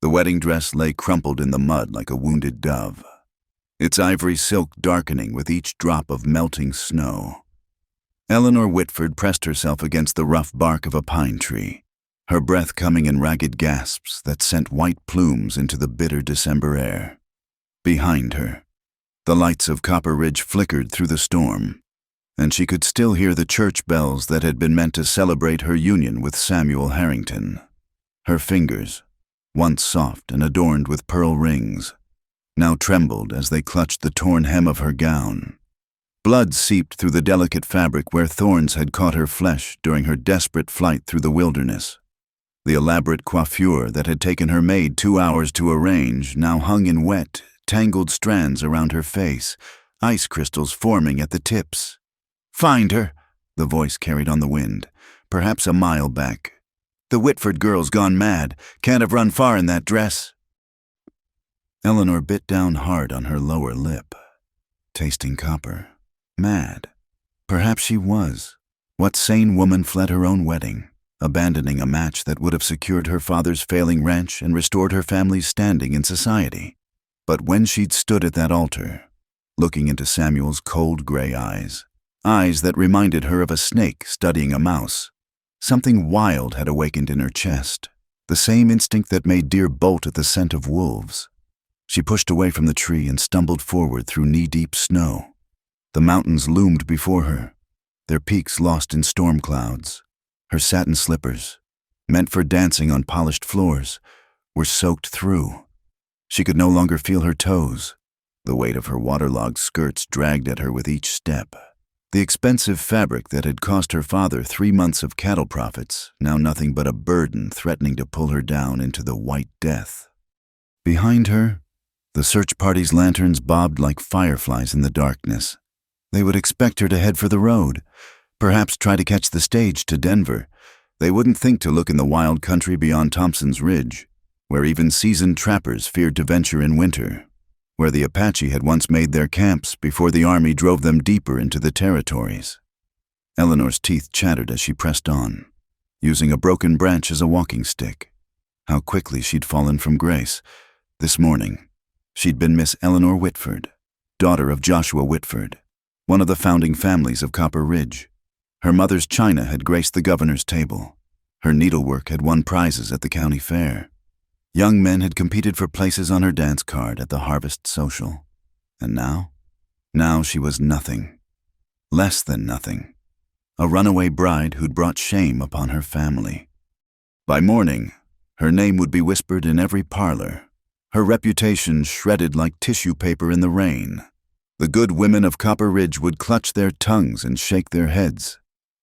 The wedding dress lay crumpled in the mud like a wounded dove, its ivory silk darkening with each drop of melting snow. Eleanor Whitford pressed herself against the rough bark of a pine tree, her breath coming in ragged gasps that sent white plumes into the bitter December air. Behind her, the lights of Copper Ridge flickered through the storm, and she could still hear the church bells that had been meant to celebrate her union with Samuel Harrington. Her fingers, once soft and adorned with pearl rings, now trembled as they clutched the torn hem of her gown. Blood seeped through the delicate fabric where thorns had caught her flesh during her desperate flight through the wilderness. The elaborate coiffure that had taken her maid 2 hours to arrange now hung in wet, tangled strands around her face, ice crystals forming at the tips. "Find her," the voice carried on the wind, perhaps a mile back. "The Whitford girl's gone mad, can't have run far in that dress." Eleanor bit down hard on her lower lip, tasting copper. Mad. Perhaps she was. What sane woman fled her own wedding, abandoning a match that would have secured her father's failing ranch and restored her family's standing in society? But when she'd stood at that altar, looking into Samuel's cold gray eyes that reminded her of a snake studying a mouse, something wild had awakened in her chest, the same instinct that made deer bolt at the scent of wolves. She pushed away from the tree and stumbled forward through knee-deep snow. The mountains loomed before her, their peaks lost in storm clouds. Her satin slippers, meant for dancing on polished floors, were soaked through. She could no longer feel her toes. The weight of her waterlogged skirts dragged at her with each step. The expensive fabric that had cost her father 3 months of cattle profits, now nothing but a burden threatening to pull her down into the white death. Behind her, the search party's lanterns bobbed like fireflies in the darkness. They would expect her to head for the road, perhaps try to catch the stage to Denver. They wouldn't think to look in the wild country beyond Thompson's Ridge, where even seasoned trappers feared to venture in winter, where the Apache had once made their camps before the army drove them deeper into the territories. Eleanor's teeth chattered as she pressed on, using a broken branch as a walking stick. How quickly she'd fallen from grace. This morning, she'd been Miss Eleanor Whitford, daughter of Joshua Whitford, one of the founding families of Copper Ridge. Her mother's china had graced the governor's table. Her needlework had won prizes at the county fair. Young men had competed for places on her dance card at the harvest social. And now she was nothing. Less than nothing. A runaway bride who'd brought shame upon her family. By morning, her name would be whispered in every parlor, her reputation shredded like tissue paper in the rain. The good women of Copper Ridge would clutch their tongues and shake their heads,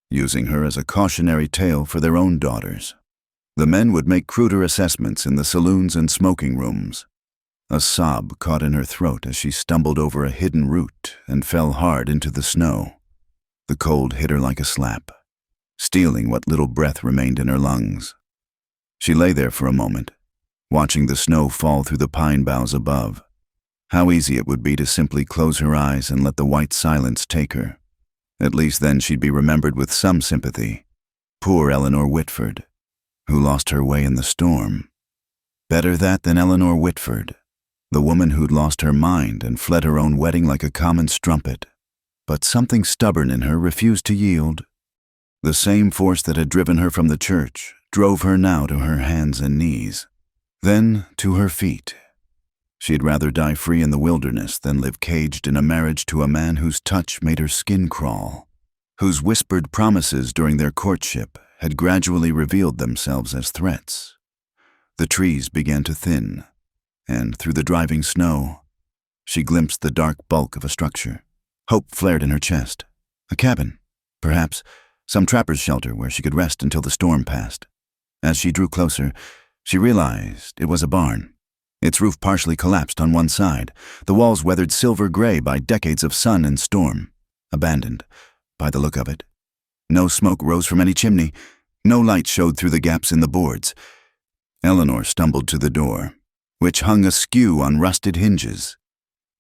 using her as a cautionary tale for their own daughters. The men would make cruder assessments in the saloons and smoking rooms. A sob caught in her throat as she stumbled over a hidden root and fell hard into the snow. The cold hit her like a slap, stealing what little breath remained in her lungs. She lay there for a moment, watching the snow fall through the pine boughs above. How easy it would be to simply close her eyes and let the white silence take her. At least then she'd be remembered with some sympathy. Poor Eleanor Whitford, who lost her way in the storm. Better that than Eleanor Whitford, the woman who'd lost her mind and fled her own wedding like a common strumpet. But something stubborn in her refused to yield. The same force that had driven her from the church drove her now to her hands and knees, then to her feet. She'd rather die free in the wilderness than live caged in a marriage to a man whose touch made her skin crawl, whose whispered promises during their courtship had gradually revealed themselves as threats. The trees began to thin, and through the driving snow, she glimpsed the dark bulk of a structure. Hope flared in her chest. A cabin, perhaps some trapper's shelter where she could rest until the storm passed. As she drew closer, she realized it was a barn. Its roof partially collapsed on one side, the walls weathered silver gray by decades of sun and storm. Abandoned, by the look of it. No smoke rose from any chimney. No light showed through the gaps in the boards. Eleanor stumbled to the door, which hung askew on rusted hinges.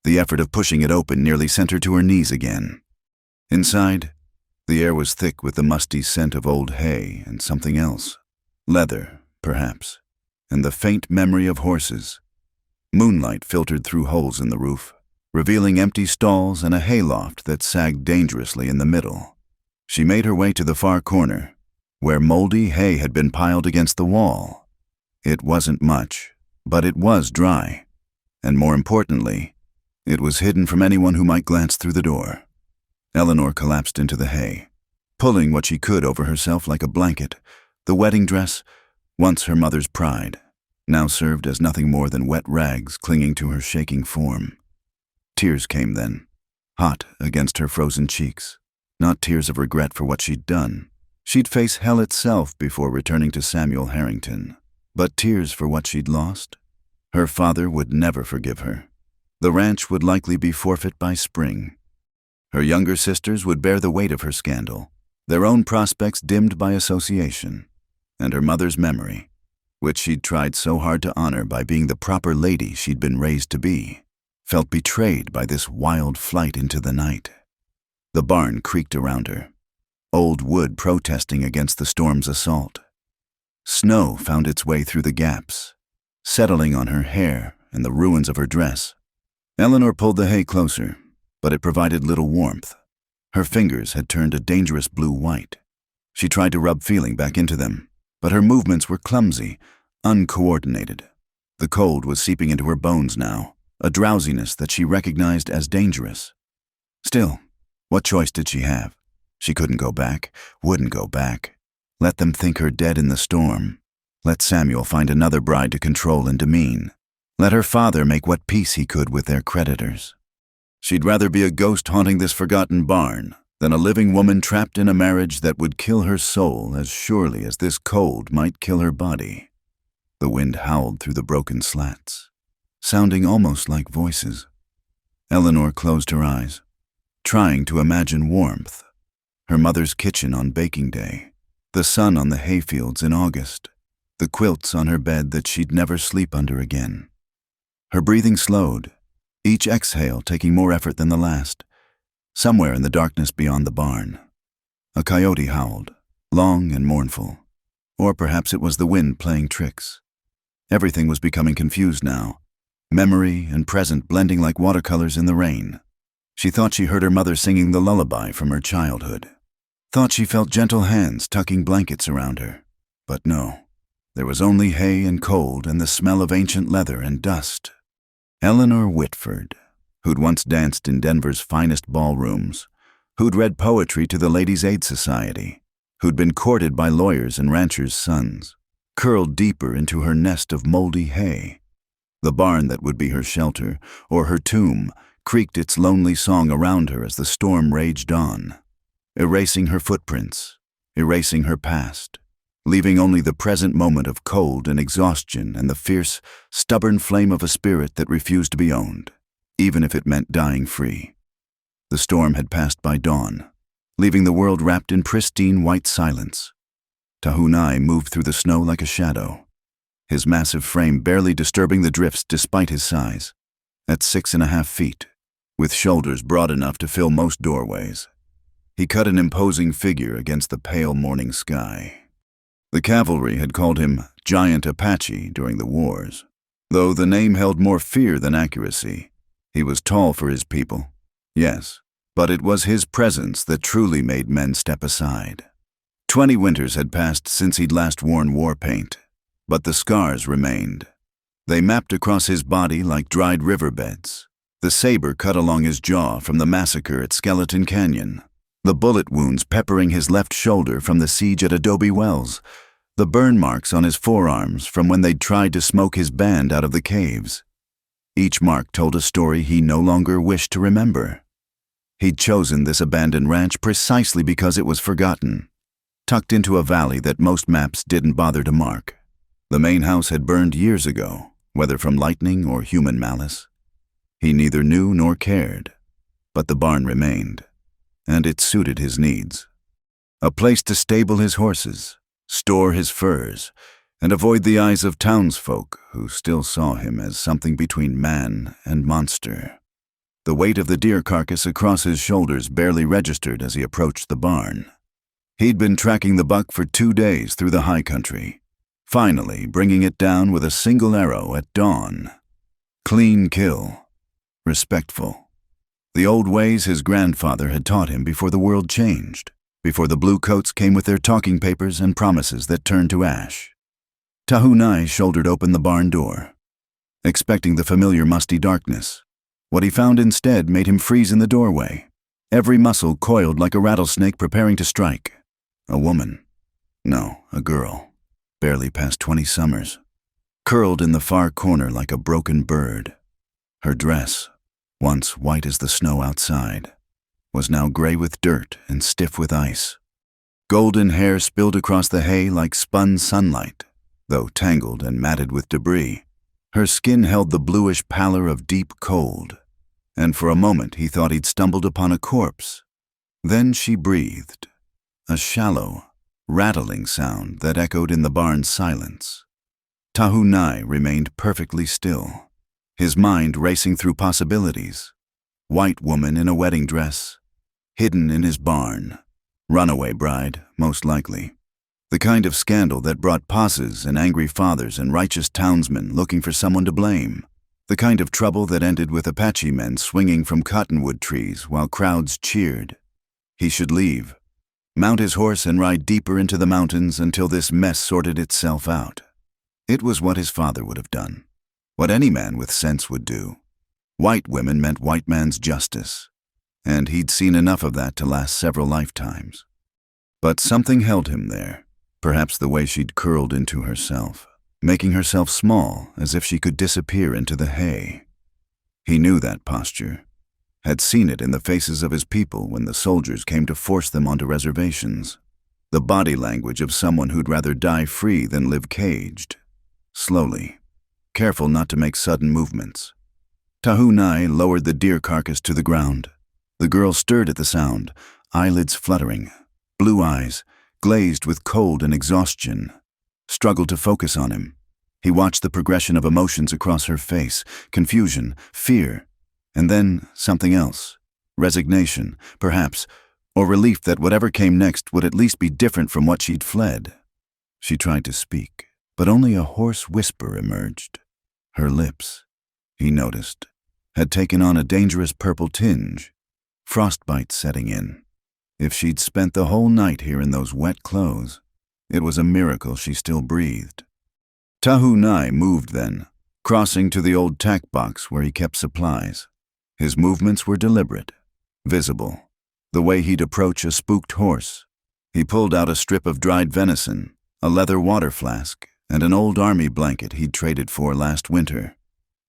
The effort of pushing it open nearly sent her to her knees again. Inside, the air was thick with the musty scent of old hay and something else. Leather, perhaps. and the faint memory of horses. Moonlight filtered through holes in the roof, revealing empty stalls and a hayloft that sagged dangerously in the middle. She made her way to the far corner, where moldy hay had been piled against the wall. It wasn't much, but it was dry, and more importantly, it was hidden from anyone who might glance through the door. Eleanor collapsed into the hay, pulling what she could over herself like a blanket. The wedding dress, once her mother's pride, now served as nothing more than wet rags clinging to her shaking form. Tears came then, hot against her frozen cheeks. Not tears of regret for what she'd done. She'd face hell itself before returning to Samuel Harrington. But tears for what she'd lost? Her father would never forgive her. The ranch would likely be forfeit by spring. Her younger sisters would bear the weight of her scandal, their own prospects dimmed by association, and her mother's memory, which she'd tried so hard to honor by being the proper lady she'd been raised to be, felt betrayed by this wild flight into the night. The barn creaked around her, old wood protesting against the storm's assault. Snow found its way through the gaps, settling on her hair and the ruins of her dress. Eleanor pulled the hay closer, but it provided little warmth. Her fingers had turned a dangerous blue-white. She tried to rub feeling back into them, but her movements were clumsy, uncoordinated. The cold was seeping into her bones now, a drowsiness that she recognized as dangerous. Still, what choice did she have? She couldn't go back, wouldn't go back. Let them think her dead in the storm. Let Samuel find another bride to control and demean. Let her father make what peace he could with their creditors. She'd rather be a ghost haunting this forgotten barn than a living woman trapped in a marriage that would kill her soul as surely as this cold might kill her body. The wind howled through the broken slats, sounding almost like voices. Eleanor closed her eyes, trying to imagine warmth. Her mother's kitchen on baking day, the sun on the hayfields in August, the quilts on her bed that she'd never sleep under again. Her breathing slowed, each exhale taking more effort than the last. Somewhere in the darkness beyond the barn, a coyote howled, long and mournful. Or perhaps it was the wind playing tricks. Everything was becoming confused now, memory and present blending like watercolors in the rain. She thought she heard her mother singing the lullaby from her childhood. Thought she felt gentle hands tucking blankets around her. But no, there was only hay and cold and the smell of ancient leather and dust. Eleanor Whitford, who'd once danced in Denver's finest ballrooms, who'd read poetry to the Ladies' Aid Society, who'd been courted by lawyers and ranchers' sons, curled deeper into her nest of moldy hay. The barn that would be her shelter, or her tomb, creaked its lonely song around her as the storm raged on, erasing her footprints, erasing her past, leaving only the present moment of cold and exhaustion and the fierce, stubborn flame of a spirit that refused to be owned, even if it meant dying free. The storm had passed by dawn, leaving the world wrapped in pristine white silence. Tahunai moved through the snow like a shadow, his massive frame barely disturbing the drifts despite his size. At 6.5 feet, with shoulders broad enough to fill most doorways, he cut an imposing figure against the pale morning sky. The cavalry had called him Giant Apache during the wars, though the name held more fear than accuracy. He was tall for his people, yes, but it was his presence that truly made men step aside. 20 winters had passed since he'd last worn war paint, but the scars remained. They mapped across his body like dried riverbeds. The saber cut along his jaw from the massacre at Skeleton Canyon, the bullet wounds peppering his left shoulder from the siege at Adobe Wells, the burn marks on his forearms from when they'd tried to smoke his band out of the caves. Each mark told a story he no longer wished to remember. He'd chosen this abandoned ranch precisely because it was forgotten, tucked into a valley that most maps didn't bother to mark. The main house had burned years ago, whether from lightning or human malice. He neither knew nor cared, but the barn remained, and it suited his needs. A place to stable his horses, store his furs, and avoid the eyes of townsfolk who still saw him as something between man and monster. The weight of the deer carcass across his shoulders barely registered as he approached the barn. He'd been tracking the buck for 2 days through the high country, finally bringing it down with a single arrow at dawn. Clean kill. Respectful. The old ways his grandfather had taught him before the world changed, before the blue coats came with their talking papers and promises that turned to ash. Tahunai shouldered open the barn door, expecting the familiar musty darkness. What he found instead made him freeze in the doorway, every muscle coiled like a rattlesnake preparing to strike. A woman. No, a girl, barely past 20 summers, curled in the far corner like a broken bird. Her dress, once white as the snow outside, was now gray with dirt and stiff with ice. Golden hair spilled across the hay like spun sunlight, though tangled and matted with debris. Her skin held the bluish pallor of deep cold, and for a moment he thought he'd stumbled upon a corpse. Then she breathed, a shallow, rattling sound that echoed in the barn's silence. Tahunai remained perfectly still, his mind racing through possibilities. White woman in a wedding dress, hidden in his barn, runaway bride, most likely. The kind of scandal that brought posses and angry fathers and righteous townsmen looking for someone to blame. The kind of trouble that ended with Apache men swinging from cottonwood trees while crowds cheered. He should leave, mount his horse and ride deeper into the mountains until this mess sorted itself out. It was what his father would have done, what any man with sense would do. White women meant white man's justice, and he'd seen enough of that to last several lifetimes. But something held him there, perhaps the way she'd curled into herself, making herself small as if she could disappear into the hay. He knew that posture, had seen it in the faces of his people when the soldiers came to force them onto reservations, the body language of someone who'd rather die free than live caged. Slowly, careful not to make sudden movements, Tahunai lowered the deer carcass to the ground. The girl stirred at the sound, eyelids fluttering, blue eyes, glazed with cold and exhaustion, struggled to focus on him. He watched the progression of emotions across her face, confusion, fear, and then something else, resignation, perhaps, or relief that whatever came next would at least be different from what she'd fled. She tried to speak, but only a hoarse whisper emerged. Her lips, he noticed, had taken on a dangerous purple tinge, frostbite setting in. If she'd spent the whole night here in those wet clothes, it was a miracle she still breathed. Tahunai moved then, crossing to the old tack box where he kept supplies. His movements were deliberate, visible, the way he'd approach a spooked horse. He pulled out a strip of dried venison, a leather water flask, and an old army blanket he'd traded for last winter.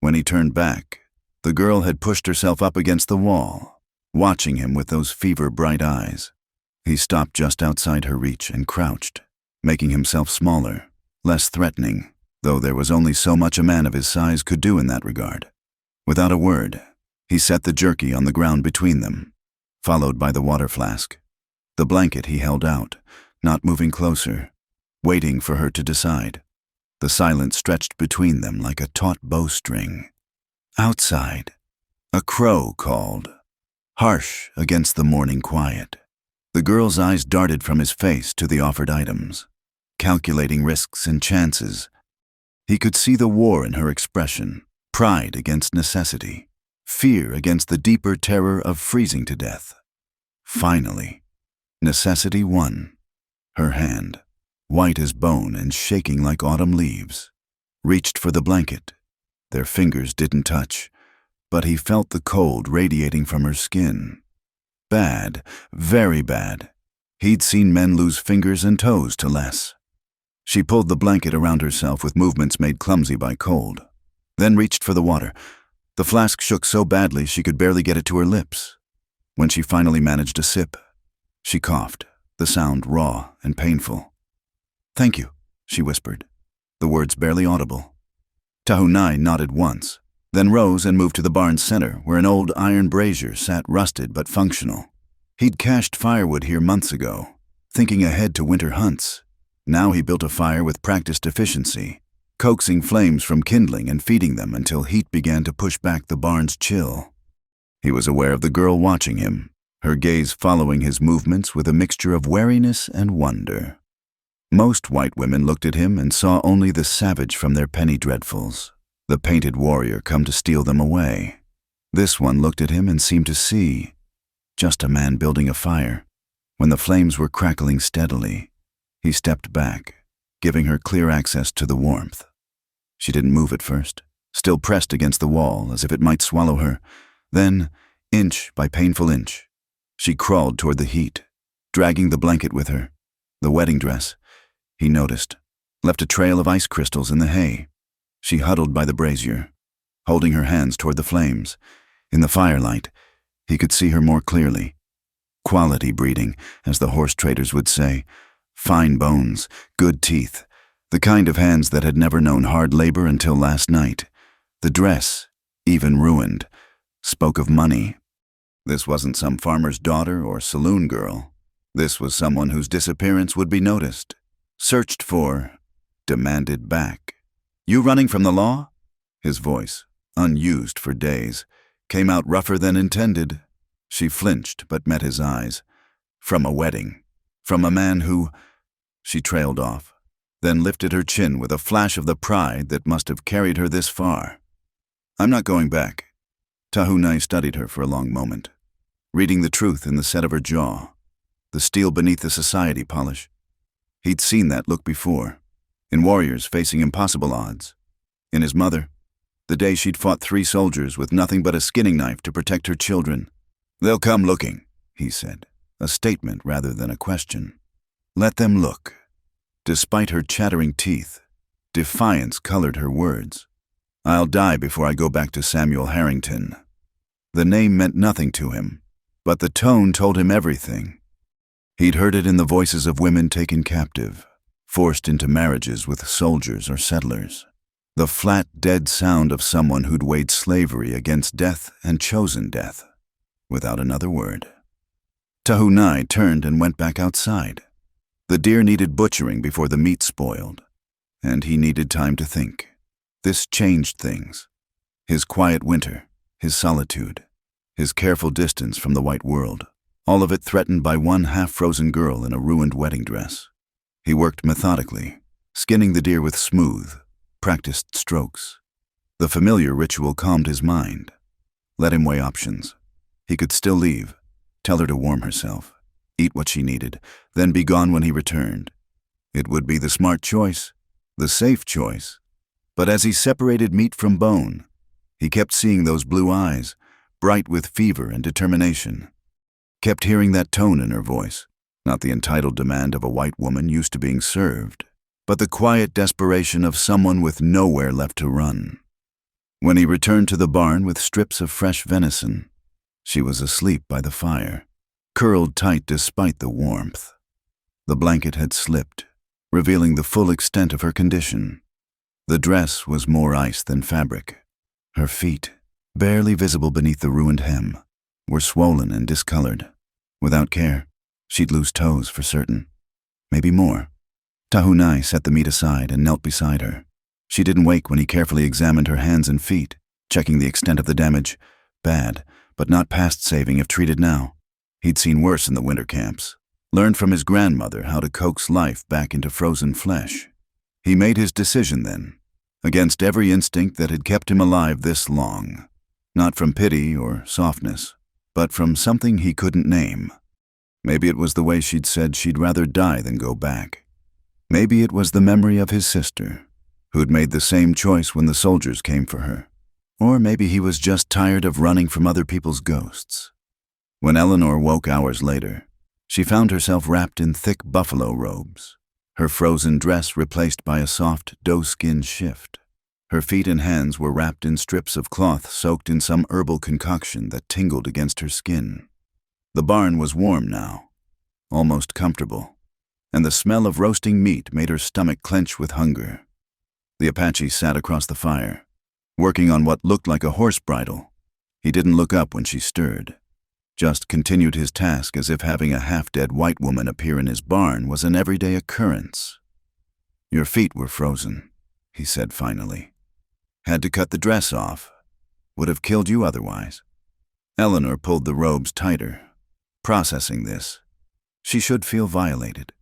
When he turned back, the girl had pushed herself up against the wall, watching him with those fever-bright eyes. He stopped just outside her reach and crouched, making himself smaller, less threatening, though there was only so much a man of his size could do in that regard. Without a word, he set the jerky on the ground between them, followed by the water flask. The blanket he held out, not moving closer, waiting for her to decide. The silence stretched between them like a taut bowstring. Outside, a crow called, harsh against the morning quiet. The girl's eyes darted from his face to the offered items, calculating risks and chances. He could see the war in her expression, pride against necessity, fear against the deeper terror of freezing to death. Finally, necessity won. Her hand, white as bone and shaking like autumn leaves, reached for the blanket. Their fingers didn't touch, but he felt the cold radiating from her skin. Bad, very bad. He'd seen men lose fingers and toes to less. She pulled the blanket around herself with movements made clumsy by cold, then reached for the water. The flask shook so badly she could barely get it to her lips. When she finally managed a sip, she coughed, the sound raw and painful. "Thank you," she whispered, the words barely audible. Tahunai nodded once, then rose and moved to the barn's center, where an old iron brazier sat rusted but functional. He'd cached firewood here months ago, thinking ahead to winter hunts. Now he built a fire with practiced efficiency, coaxing flames from kindling and feeding them until heat began to push back the barn's chill. He was aware of the girl watching him, her gaze following his movements with a mixture of wariness and wonder. Most white women looked at him and saw only the savage from their penny dreadfuls, the painted warrior come to steal them away. This one looked at him and seemed to see just a man building a fire. When the flames were crackling steadily, he stepped back, giving her clear access to the warmth. She didn't move at first, still pressed against the wall as if it might swallow her. Then, inch by painful inch, she crawled toward the heat, dragging the blanket with her. The wedding dress, he noticed, left a trail of ice crystals in the hay. She huddled by the brazier, holding her hands toward the flames. In the firelight, he could see her more clearly. Quality breeding, as the horse traders would say. Fine bones, good teeth, the kind of hands that had never known hard labor until last night. The dress, even ruined, spoke of money. This wasn't some farmer's daughter or saloon girl. This was someone whose disappearance would be noticed, searched for, demanded back. "You running from the law?" His voice, unused for days, came out rougher than intended. She flinched but met his eyes. From a wedding. From a man who... She trailed off, then lifted her chin with a flash of the pride that must have carried her this far. "I'm not going back." Tahunai studied her for a long moment, reading the truth in the set of her jaw, the steel beneath the society polish. He'd seen that look before, in warriors facing impossible odds. In his mother, the day she'd fought 3 soldiers with nothing but a skinning knife to protect her children. "They'll come looking," he said, a statement rather than a question. Let them look. Despite her chattering teeth, defiance colored her words. "I'll die before I go back to Samuel Harrington." The name meant nothing to him, but the tone told him everything. He'd heard it in the voices of women taken captive, forced into marriages with soldiers or settlers. The flat, dead sound of someone who'd weighed slavery against death and chosen death, without another word. Tahunai turned and went back outside. The deer needed butchering before the meat spoiled, and he needed time to think. This changed things. His quiet winter, his solitude, his careful distance from the white world, all of it threatened by one half-frozen girl in a ruined wedding dress. He worked methodically, skinning the deer with smooth, practiced strokes. The familiar ritual calmed his mind. Let him weigh options. He could still leave, tell her to warm herself, eat what she needed, then be gone when he returned. It would be the smart choice, the safe choice. But as he separated meat from bone, he kept seeing those blue eyes, bright with fever and determination. Kept hearing that tone in her voice, not the entitled demand of a white woman used to being served, but the quiet desperation of someone with nowhere left to run. When he returned to the barn with strips of fresh venison, she was asleep by the fire, curled tight despite the warmth. The blanket had slipped, revealing the full extent of her condition. The dress was more ice than fabric. Her feet, barely visible beneath the ruined hem, were swollen and discolored. Without care, she'd lose toes for certain. Maybe more. Tahunai set the meat aside and knelt beside her. She didn't wake when he carefully examined her hands and feet, checking the extent of the damage. Bad, but not past saving if treated now. He'd seen worse in the winter camps. Learned from his grandmother how to coax life back into frozen flesh. He made his decision then, against every instinct that had kept him alive this long. Not from pity or softness, but from something he couldn't name. Maybe it was the way she'd said she'd rather die than go back. Maybe it was the memory of his sister, who'd made the same choice when the soldiers came for her. Or maybe he was just tired of running from other people's ghosts. When Eleanor woke hours later, she found herself wrapped in thick buffalo robes, her frozen dress replaced by a soft doe-skin shift. Her feet and hands were wrapped in strips of cloth soaked in some herbal concoction that tingled against her skin. The barn was warm now, almost comfortable, and the smell of roasting meat made her stomach clench with hunger. The Apache sat across the fire, working on what looked like a horse bridle. He didn't look up when she stirred, just continued his task as if having a half-dead white woman appear in his barn was an everyday occurrence. "Your feet were frozen," he said finally. "Had to cut the dress off. Would have killed you otherwise." Eleanor pulled the robes tighter, processing this. She should feel violated,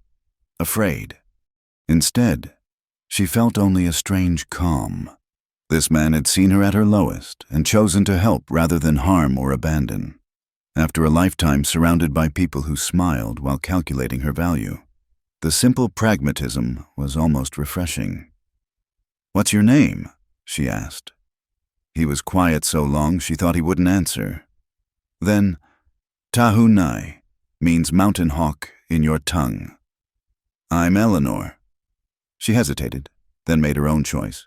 afraid. Instead, she felt only a strange calm. This man had seen her at her lowest and chosen to help rather than harm or abandon. After a lifetime surrounded by people who smiled while calculating her value, the simple pragmatism was almost refreshing. "What's your name?" she asked. He was quiet so long she thought he wouldn't answer. Then, "Tahu Nai means mountain hawk in your tongue." "I'm Eleanor." She hesitated, then made her own choice.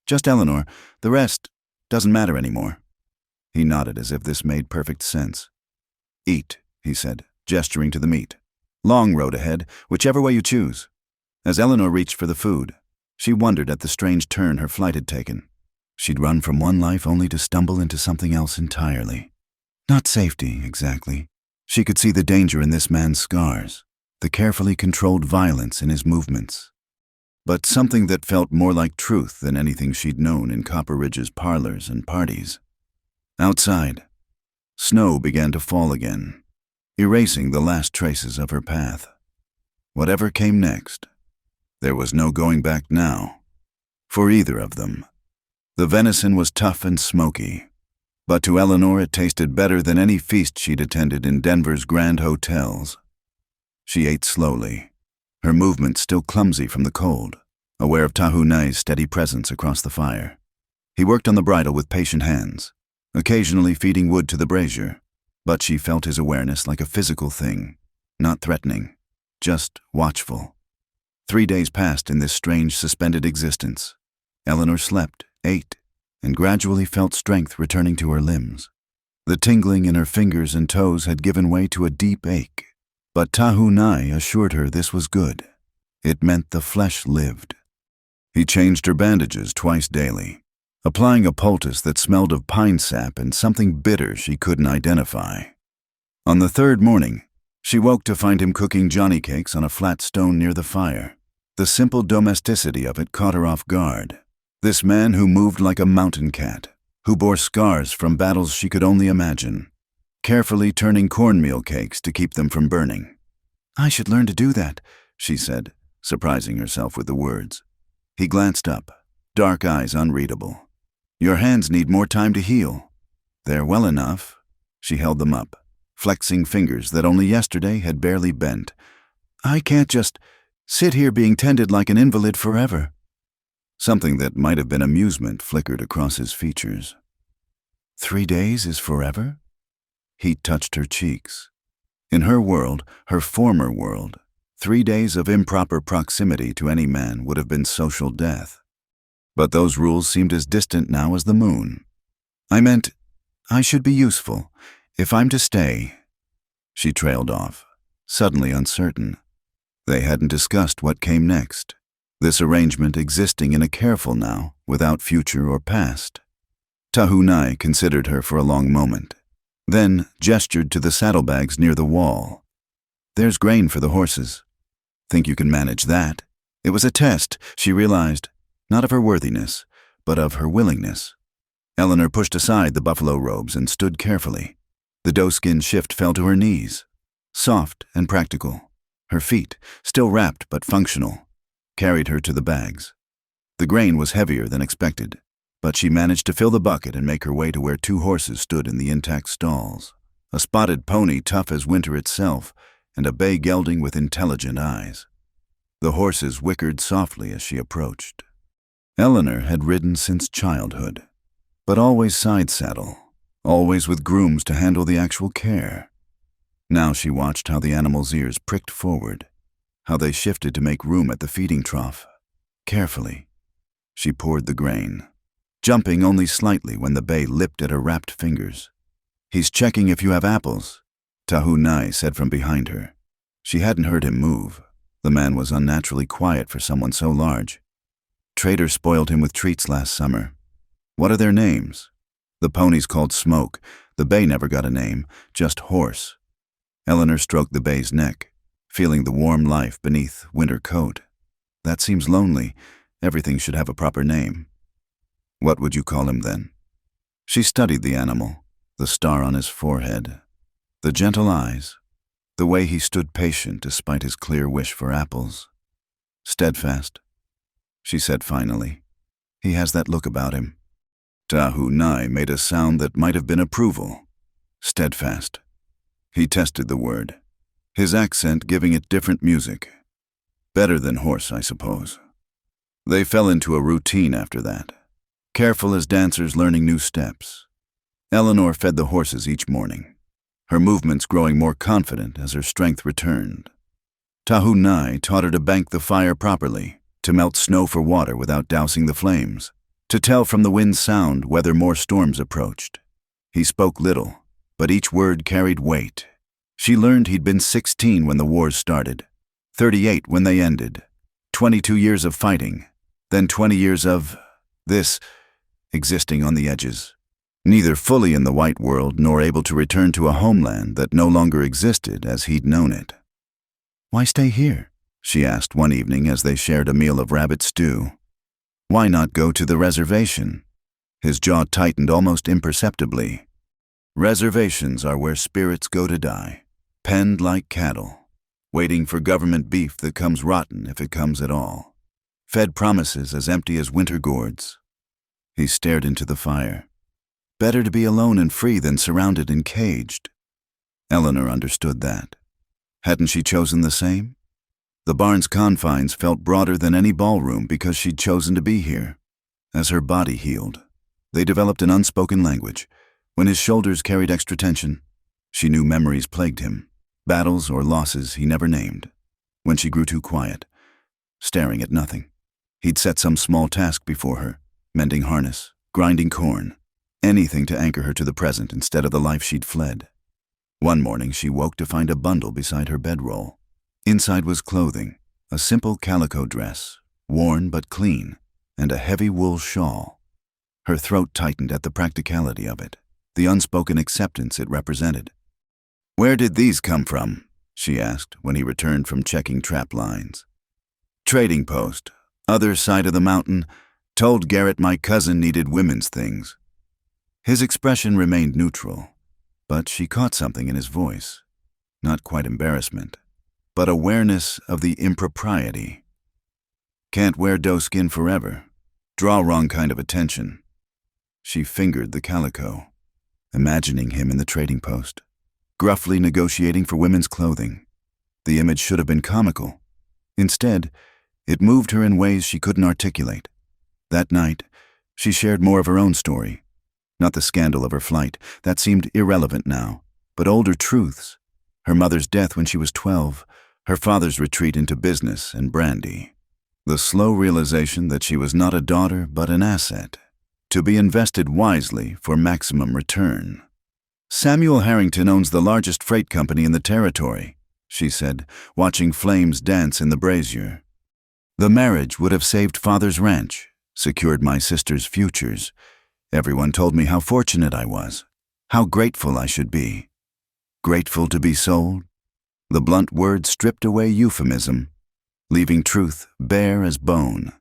"Just Eleanor. The rest doesn't matter anymore." He nodded as if this made perfect sense. "Eat," he said, gesturing to the meat. "Long road ahead, whichever way you choose." As Eleanor reached for the food, she wondered at the strange turn her flight had taken. She'd run from one life only to stumble into something else entirely. Not safety, exactly. She could see the danger in this man's scars, the carefully controlled violence in his movements. But something that felt more like truth than anything she'd known in Copper Ridge's parlors and parties. Outside, snow began to fall again, erasing the last traces of her path. Whatever came next, there was no going back now, for either of them. The venison was tough and smoky, but to Eleanor it tasted better than any feast she'd attended in Denver's grand hotels. She ate slowly, her movements still clumsy from the cold, aware of Tahu Nai's steady presence across the fire. He worked on the bridle with patient hands, occasionally feeding wood to the brazier, but she felt his awareness like a physical thing, not threatening, just watchful. 3 days passed in this strange, suspended existence. Eleanor slept, ate, and gradually felt strength returning to her limbs. The tingling in her fingers and toes had given way to a deep ache, but Tahu Nai assured her this was good. It meant the flesh lived. He changed her bandages twice daily, applying a poultice that smelled of pine sap and something bitter she couldn't identify. On the 3rd morning, she woke to find him cooking johnny cakes on a flat stone near the fire. The simple domesticity of it caught her off guard. This man who moved like a mountain cat, who bore scars from battles she could only imagine, carefully turning cornmeal cakes to keep them from burning. "I should learn to do that," she said, surprising herself with the words. He glanced up, dark eyes unreadable. "Your hands need more time to heal." "They're well enough." She held them up, flexing fingers that only yesterday had barely bent. "I can't just sit here being tended like an invalid forever." Something that might have been amusement flickered across his features. 3 days is forever? He touched her cheeks. In her world, her former world, 3 days of improper proximity to any man would have been social death. But those rules seemed as distant now as the moon. "I meant, I should be useful, if I'm to stay." She trailed off, suddenly uncertain. They hadn't discussed what came next. This arrangement existing in a careful now, without future or past. Tahu Nai considered her for a long moment, then gestured to the saddlebags near the wall. "There's grain for the horses. Think you can manage that?" It was a test, she realized, not of her worthiness, but of her willingness. Eleanor pushed aside the buffalo robes and stood carefully. The doeskin shift fell to her knees, soft and practical. Her feet, still wrapped but functional, carried her to the bags. The grain was heavier than expected, but she managed to fill the bucket and make her way to where 2 horses stood in the intact stalls. A spotted pony tough as winter itself, and a bay gelding with intelligent eyes. The horses whickered softly as she approached. Eleanor had ridden since childhood, but always side saddle, always with grooms to handle the actual care. Now she watched how the animals' ears pricked forward, how they shifted to make room at the feeding trough. Carefully, she poured the grain, jumping only slightly when the bay lipped at her wrapped fingers. "He's checking if you have apples," Tahu Nai said from behind her. She hadn't heard him move. The man was unnaturally quiet for someone so large. "Trader spoiled him with treats last summer." "What are their names?" "The pony's called Smoke. The bay never got a name, just Horse." Eleanor stroked the bay's neck, feeling the warm life beneath winter coat. "That seems lonely. Everything should have a proper name." "What would you call him then?" She studied the animal, the star on his forehead, the gentle eyes, the way he stood patient despite his clear wish for apples. Steadfast, she said finally. He has that look about him. Tahu Nai made a sound that might have been approval. Steadfast. He tested the word, his accent giving it different music. Better than horse, I suppose. They fell into a routine after that, careful as dancers learning new steps. Eleanor fed the horses each morning, her movements growing more confident as her strength returned. Tahu Nai taught her to bank the fire properly, to melt snow for water without dousing the flames, to tell from the wind's sound whether more storms approached. He spoke little, but each word carried weight. She learned he'd been 16 when the wars started, 38 when they ended, 22 years of fighting, then 20 years of this, existing on the edges. Neither fully in the white world nor able to return to a homeland that no longer existed as he'd known it. "Why stay here?" she asked one evening as they shared a meal of rabbit stew. "Why not go to the reservation?" His jaw tightened almost imperceptibly. Reservations are where spirits go to die, penned like cattle, waiting for government beef that comes rotten if it comes at all, fed promises as empty as winter gourds. He stared into the fire. Better to be alone and free than surrounded and caged. Eleanor understood that. Hadn't she chosen the same? The barn's confines felt broader than any ballroom because she'd chosen to be here. As her body healed, they developed an unspoken language. When his shoulders carried extra tension, she knew memories plagued him, battles or losses he never named. When she grew too quiet, staring at nothing, he'd set some small task before her, mending harness, grinding corn, anything to anchor her to the present instead of the life she'd fled. One morning she woke to find a bundle beside her bedroll. Inside was clothing, a simple calico dress, worn but clean, and a heavy wool shawl. Her throat tightened at the practicality of it, the unspoken acceptance it represented. "Where did these come from?" she asked when he returned from checking trap lines. "Trading post, other side of the mountain, told Garrett my cousin needed women's things." His expression remained neutral, but she caught something in his voice. Not quite embarrassment, but awareness of the impropriety. "Can't wear doeskin forever. Draw wrong kind of attention." She fingered the calico, imagining him in the trading post, gruffly negotiating for women's clothing. The image should have been comical. Instead, it moved her in ways she couldn't articulate. That night, she shared more of her own story. Not the scandal of her flight, that seemed irrelevant now, but older truths. Her mother's death when she was 12, her father's retreat into business and brandy. The slow realization that she was not a daughter but an asset, to be invested wisely for maximum return. "Samuel Harrington owns the largest freight company in the territory," she said, watching flames dance in the brazier. "The marriage would have saved Father's ranch, secured my sister's futures. Everyone told me how fortunate I was, how grateful I should be. Grateful to be sold?" The blunt word stripped away euphemism, leaving truth bare as bone.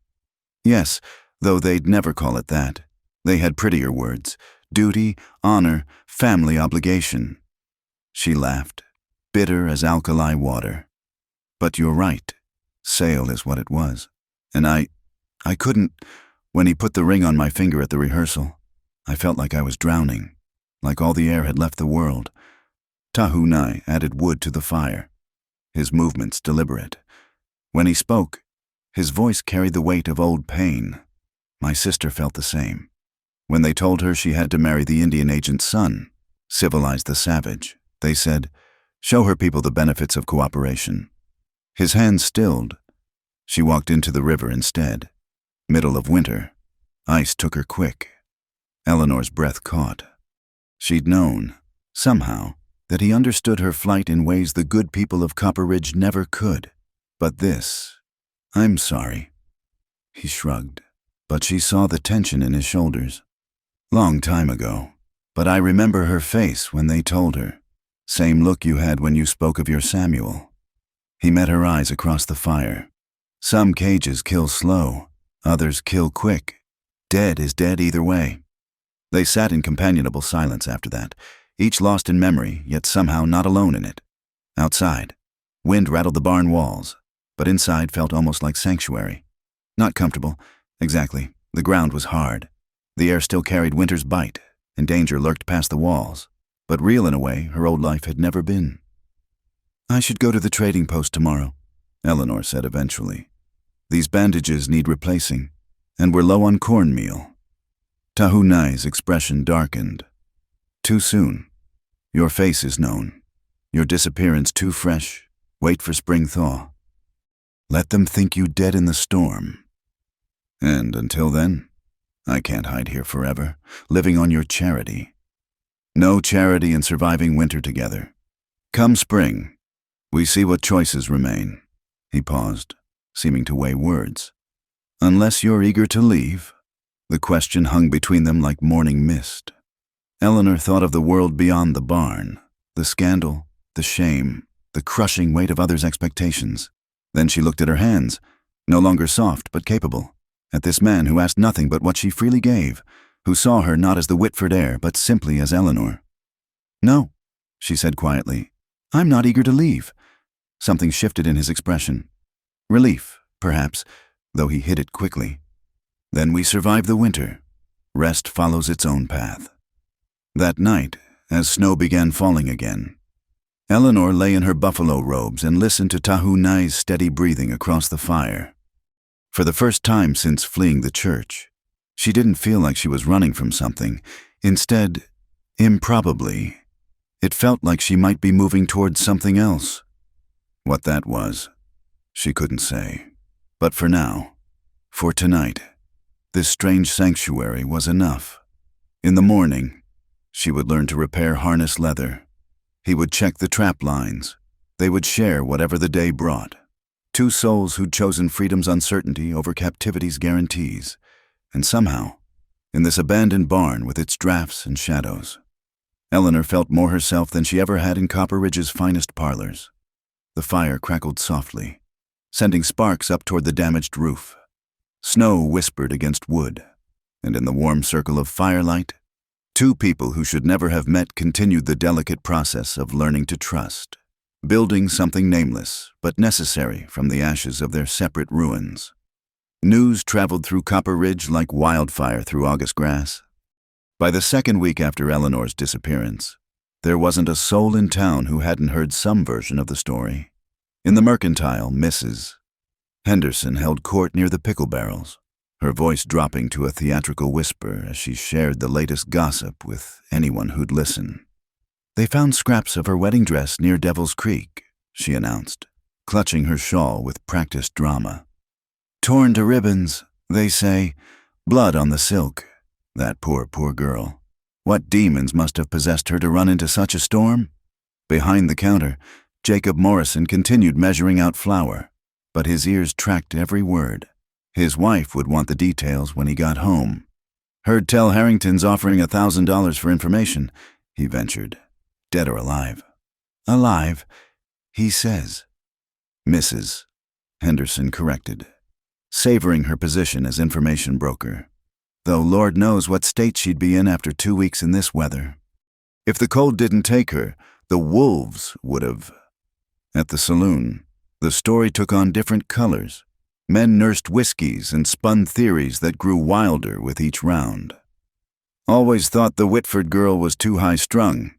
Yes, though they'd never call it that. They had prettier words: duty, honor, family obligation. She laughed, bitter as alkali water. "But you're right. Sale is what it was. And I couldn't. When he put the ring on my finger at the rehearsal, I felt like I was drowning, like all the air had left the world." Tahu Nai added wood to the fire, his movements deliberate. When he spoke, his voice carried the weight of old pain. My sister felt the same. When they told her she had to marry the Indian agent's son, civilize the savage, they said, show her people the benefits of cooperation. His hands stilled. She walked into the river instead. Middle of winter. Ice took her quick. Eleanor's breath caught. She'd known, somehow, that he understood her flight in ways the good people of Copper Ridge never could. But this, "I'm sorry." He shrugged, but she saw the tension in his shoulders. "Long time ago, but I remember her face when they told her. Same look you had when you spoke of your Samuel." He met her eyes across the fire. "Some cages kill slow, others kill quick. Dead is dead either way." They sat in companionable silence after that, each lost in memory, yet somehow not alone in it. Outside, wind rattled the barn walls. but inside felt almost like sanctuary. Not comfortable, exactly. The ground was hard. The air still carried winter's bite, and danger lurked past the walls, but real in a way her old life had never been. "I should go to the trading post tomorrow," Eleanor said eventually. "These bandages need replacing, and we're low on cornmeal." Tahunai's expression darkened. "Too soon. Your face is known. Your disappearance too fresh. Wait for spring thaw. Let them think you dead in the storm. And until then, I can't hide here forever, living on your charity. No charity in surviving winter together. Come spring, we see what choices remain." He paused, seeming to weigh words. "Unless you're eager to leave." The question hung between them like morning mist. Eleanor thought of the world beyond the barn, the scandal, the shame, the crushing weight of others' expectations. Then she looked at her hands, no longer soft but capable, at this man who asked nothing but what she freely gave, who saw her not as the Whitford heir but simply as Eleanor. "No," she said quietly. "I'm not eager to leave." Something shifted in his expression. Relief, perhaps, though he hid it quickly. "Then we survive the winter. Rest follows its own path." That night, as snow began falling again, Eleanor lay in her buffalo robes and listened to Tahunai's steady breathing across the fire. For the first time since fleeing the church, she didn't feel like she was running from something. Instead, improbably, it felt like she might be moving towards something else. What that was, she couldn't say. But for now, for tonight, this strange sanctuary was enough. In the morning, she would learn to repair harness leather. He would check the trap lines. They would share whatever the day brought. Two souls who'd chosen freedom's uncertainty over captivity's guarantees. And somehow, in this abandoned barn with its drafts and shadows, Eleanor felt more herself than she ever had in Copper Ridge's finest parlors. The fire crackled softly, sending sparks up toward the damaged roof. Snow whispered against wood, and in the warm circle of firelight, two people who should never have met continued the delicate process of learning to trust, building something nameless but necessary from the ashes of their separate ruins. News traveled through Copper Ridge like wildfire through August grass. By the second week after Eleanor's disappearance, there wasn't a soul in town who hadn't heard some version of the story. In the Mercantile, Mrs. Henderson held court near the pickle barrels, her voice dropping to a theatrical whisper as she shared the latest gossip with anyone who'd listen. "They found scraps of her wedding dress near Devil's Creek," she announced, clutching her shawl with practiced drama. "Torn to ribbons, they say, blood on the silk. That poor girl. What demons must have possessed her to run into such a storm?" Behind the counter, Jacob Morrison continued measuring out flour, but his ears tracked every word. His wife would want the details when he got home. "Heard tell Harrington's offering $1,000 for information," he ventured. "Dead or alive?" "Alive, he says." Mrs. Henderson corrected, savoring her position as information broker, though Lord knows what state she'd be in after 2 weeks in this weather. If the cold didn't take her, the wolves would have. At the saloon, the story took on different colors. Men nursed whiskeys and spun theories that grew wilder with each round. "Always thought the Whitford girl was too high-strung,"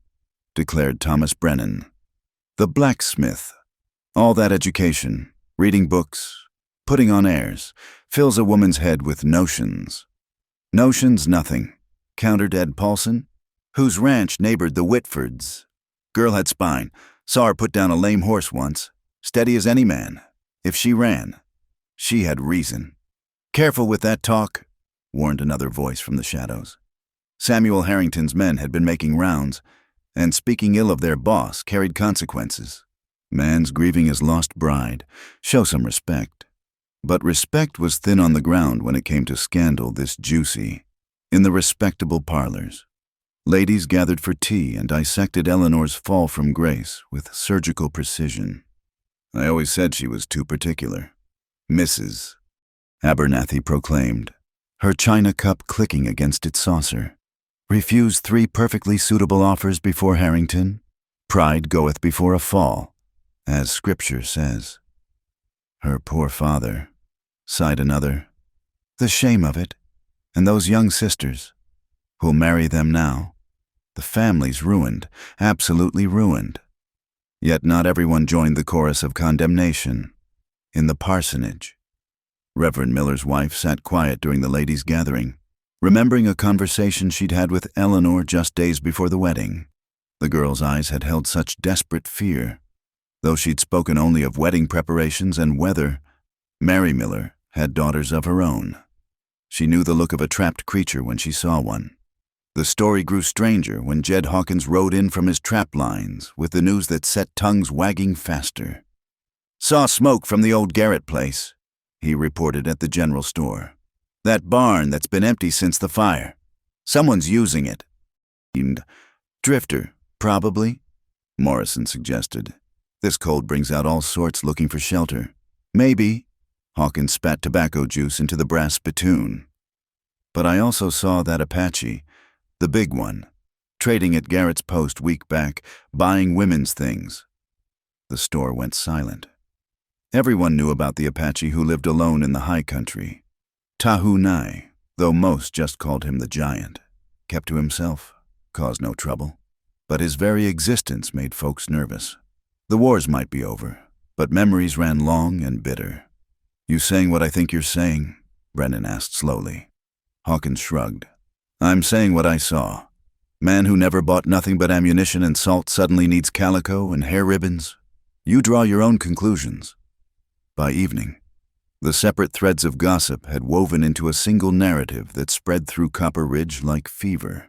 declared Thomas Brennan. "The blacksmith. All that education, reading books, putting on airs, fills a woman's head with notions." "Notions nothing," countered Ed Paulson, whose ranch neighbored the Whitfords. "Girl had spine. Saw her put down a lame horse once. Steady as any man. If she ran, she had reason." "Careful with that talk," warned another voice from the shadows. Samuel Harrington's men had been making rounds, and speaking ill of their boss carried consequences. Man's grieving his lost bride. Show some respect. But respect was thin on the ground when it came to scandal this juicy. In the respectable parlors, ladies gathered for tea and dissected Eleanor's fall from grace with surgical precision. "I always said she was too particular," Mrs. Abernathy proclaimed, her china cup clicking against its saucer. "Refused 3 perfectly suitable offers before Harrington. Pride goeth before a fall, as Scripture says." Her poor father, sighed another. The shame of it. And those young sisters. Who'll marry them now? The family's ruined, absolutely ruined. Yet not everyone joined the chorus of condemnation. In the parsonage, Reverend Miller's wife sat quiet during the ladies' gathering, remembering a conversation she'd had with Eleanor just days before the wedding. The girl's eyes had held such desperate fear. Though she'd spoken only of wedding preparations and weather, Mary Miller had daughters of her own. She knew the look of a trapped creature when she saw one. The story grew stranger when Jed Hawkins rode in from his trap lines with the news that set tongues wagging faster. Saw smoke from the old Garrett place, he reported at the general store. That barn that's been empty since the fire. Someone's using it. And drifter, probably, Morrison suggested. This cold brings out all sorts looking for shelter. Maybe. Hawkins spat tobacco juice into the brass spittoon. But I also saw that Apache, the big one, trading at Garrett's post week back, buying women's things. The store went silent. Everyone knew about the Apache who lived alone in the high country. Tahu Nai, though most just called him the giant, kept to himself, caused no trouble. But his very existence made folks nervous. The wars might be over, but memories ran long and bitter. You saying what I think you're saying? Brennan asked slowly. Hawkins shrugged. I'm saying what I saw. Man who never bought nothing but ammunition and salt suddenly needs calico and hair ribbons. You draw your own conclusions. By evening, the separate threads of gossip had woven into a single narrative that spread through Copper Ridge like fever.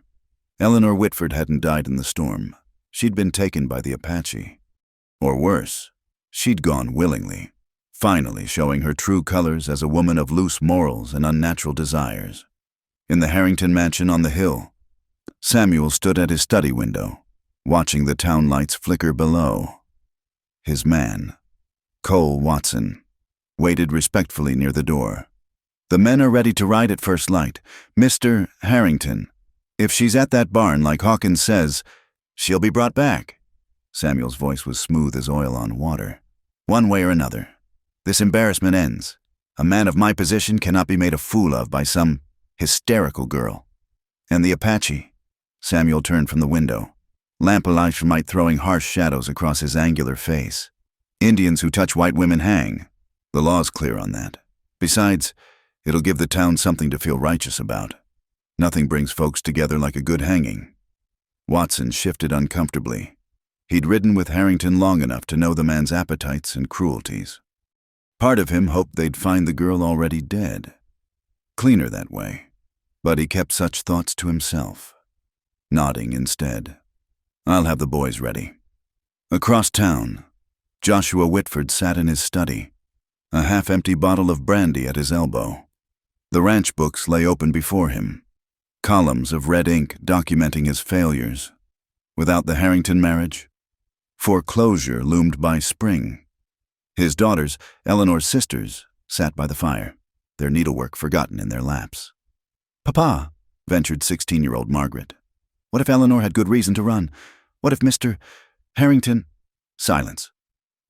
Eleanor Whitford hadn't died in the storm. She'd been taken by the Apache. Or worse, she'd gone willingly, finally showing her true colors as a woman of loose morals and unnatural desires. In the Harrington mansion on the hill, Samuel stood at his study window, watching the town lights flicker below. His man, Cole Watson, waited respectfully near the door. The men are ready to ride at first light. Mr. Harrington, if she's at that barn like Hawkins says, she'll be brought back. Samuel's voice was smooth as oil on water. One way or another, this embarrassment ends. A man of my position cannot be made a fool of by some hysterical girl. And the Apache? Samuel turned from the window, lamplight throwing harsh shadows across his angular face. Indians who touch white women hang. The law's clear on that. Besides, it'll give the town something to feel righteous about. Nothing brings folks together like a good hanging. Watson shifted uncomfortably. He'd ridden with Harrington long enough to know the man's appetites and cruelties. Part of him hoped they'd find the girl already dead. Cleaner that way. But he kept such thoughts to himself, nodding instead. I'll have the boys ready. Across town, Joshua Whitford sat in his study, a half-empty bottle of brandy at his elbow. The ranch books lay open before him, columns of red ink documenting his failures. Without the Harrington marriage, foreclosure loomed by spring. His daughters, Eleanor's sisters, sat by the fire, their needlework forgotten in their laps. Papa, ventured 16-year-old Margaret. What if Eleanor had good reason to run? What if Mr. Harrington— Silence.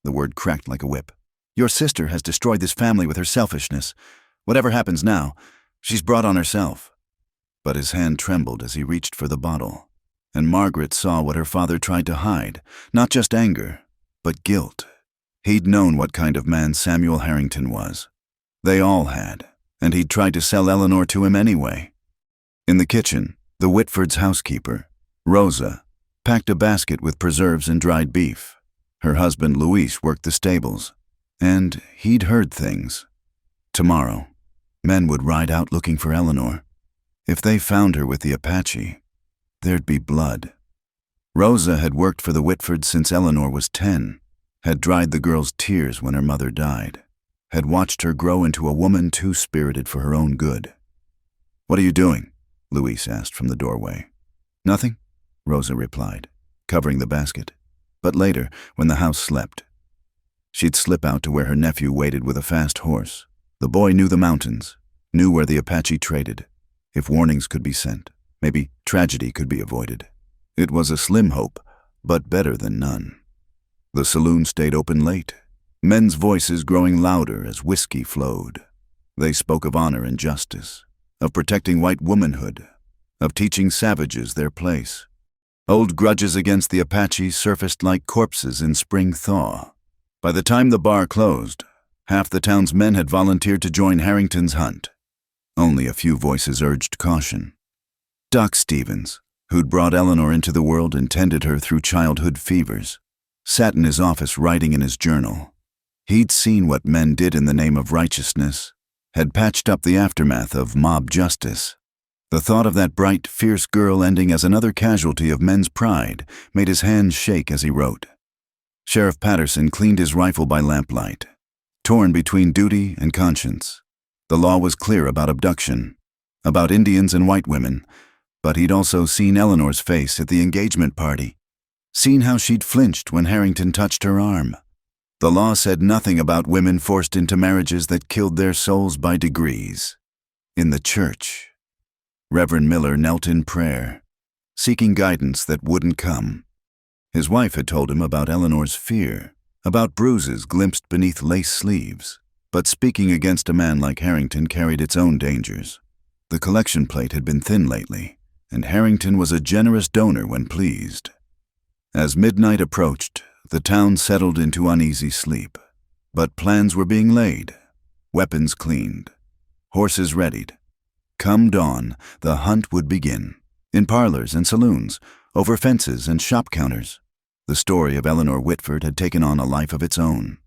The word cracked like a whip. Your sister has destroyed this family with her selfishness. Whatever happens now, she's brought on herself. But his hand trembled as he reached for the bottle, and Margaret saw what her father tried to hide, not just anger, but guilt. He'd known what kind of man Samuel Harrington was. They all had, and he'd tried to sell Eleanor to him anyway. In the kitchen, the Whitford's housekeeper, Rosa, packed a basket with preserves and dried beef. Her husband, Luis, worked the stables, and he'd heard things. Tomorrow, men would ride out looking for Eleanor. If they found her with the Apache, there'd be blood. Rosa had worked for the Whitfords since Eleanor was 10, had dried the girl's tears when her mother died, had watched her grow into a woman too spirited for her own good. What are you doing? Luis asked from the doorway. Nothing, Rosa replied, covering the basket. But later, when the house slept, she'd slip out to where her nephew waited with a fast horse. The boy knew the mountains, knew where the Apache traded. If warnings could be sent, maybe tragedy could be avoided. It was a slim hope, but better than none. The saloon stayed open late. men's voices growing louder as whiskey flowed. They spoke of honor and justice, of protecting white womanhood, of teaching savages their place. Old grudges against the Apache surfaced like corpses in spring thaw. By the time the bar closed, half the town's men had volunteered to join Harrington's hunt. Only a few voices urged caution. Doc Stevens, who'd brought Eleanor into the world and tended her through childhood fevers, sat in his office writing in his journal. He'd seen what men did in the name of righteousness, had patched up the aftermath of mob justice. The thought of that bright, fierce girl ending as another casualty of men's pride made his hands shake as he wrote. Sheriff Patterson cleaned his rifle by lamplight, torn between duty and conscience. The law was clear about abduction, about Indians and white women, but he'd also seen Eleanor's face at the engagement party, seen how she'd flinched when Harrington touched her arm. The law said nothing about women forced into marriages that killed their souls by degrees. In the church, Reverend Miller knelt in prayer, seeking guidance that wouldn't come. His wife had told him about Eleanor's fear, about bruises glimpsed beneath lace sleeves, but speaking against a man like Harrington carried its own dangers. The collection plate had been thin lately, and Harrington was a generous donor when pleased. As midnight approached, the town settled into uneasy sleep, but plans were being laid, weapons cleaned, horses readied. Come dawn, the hunt would begin, in parlors and saloons, over fences and shop counters. The story of Eleanor Whitford had taken on a life of its own.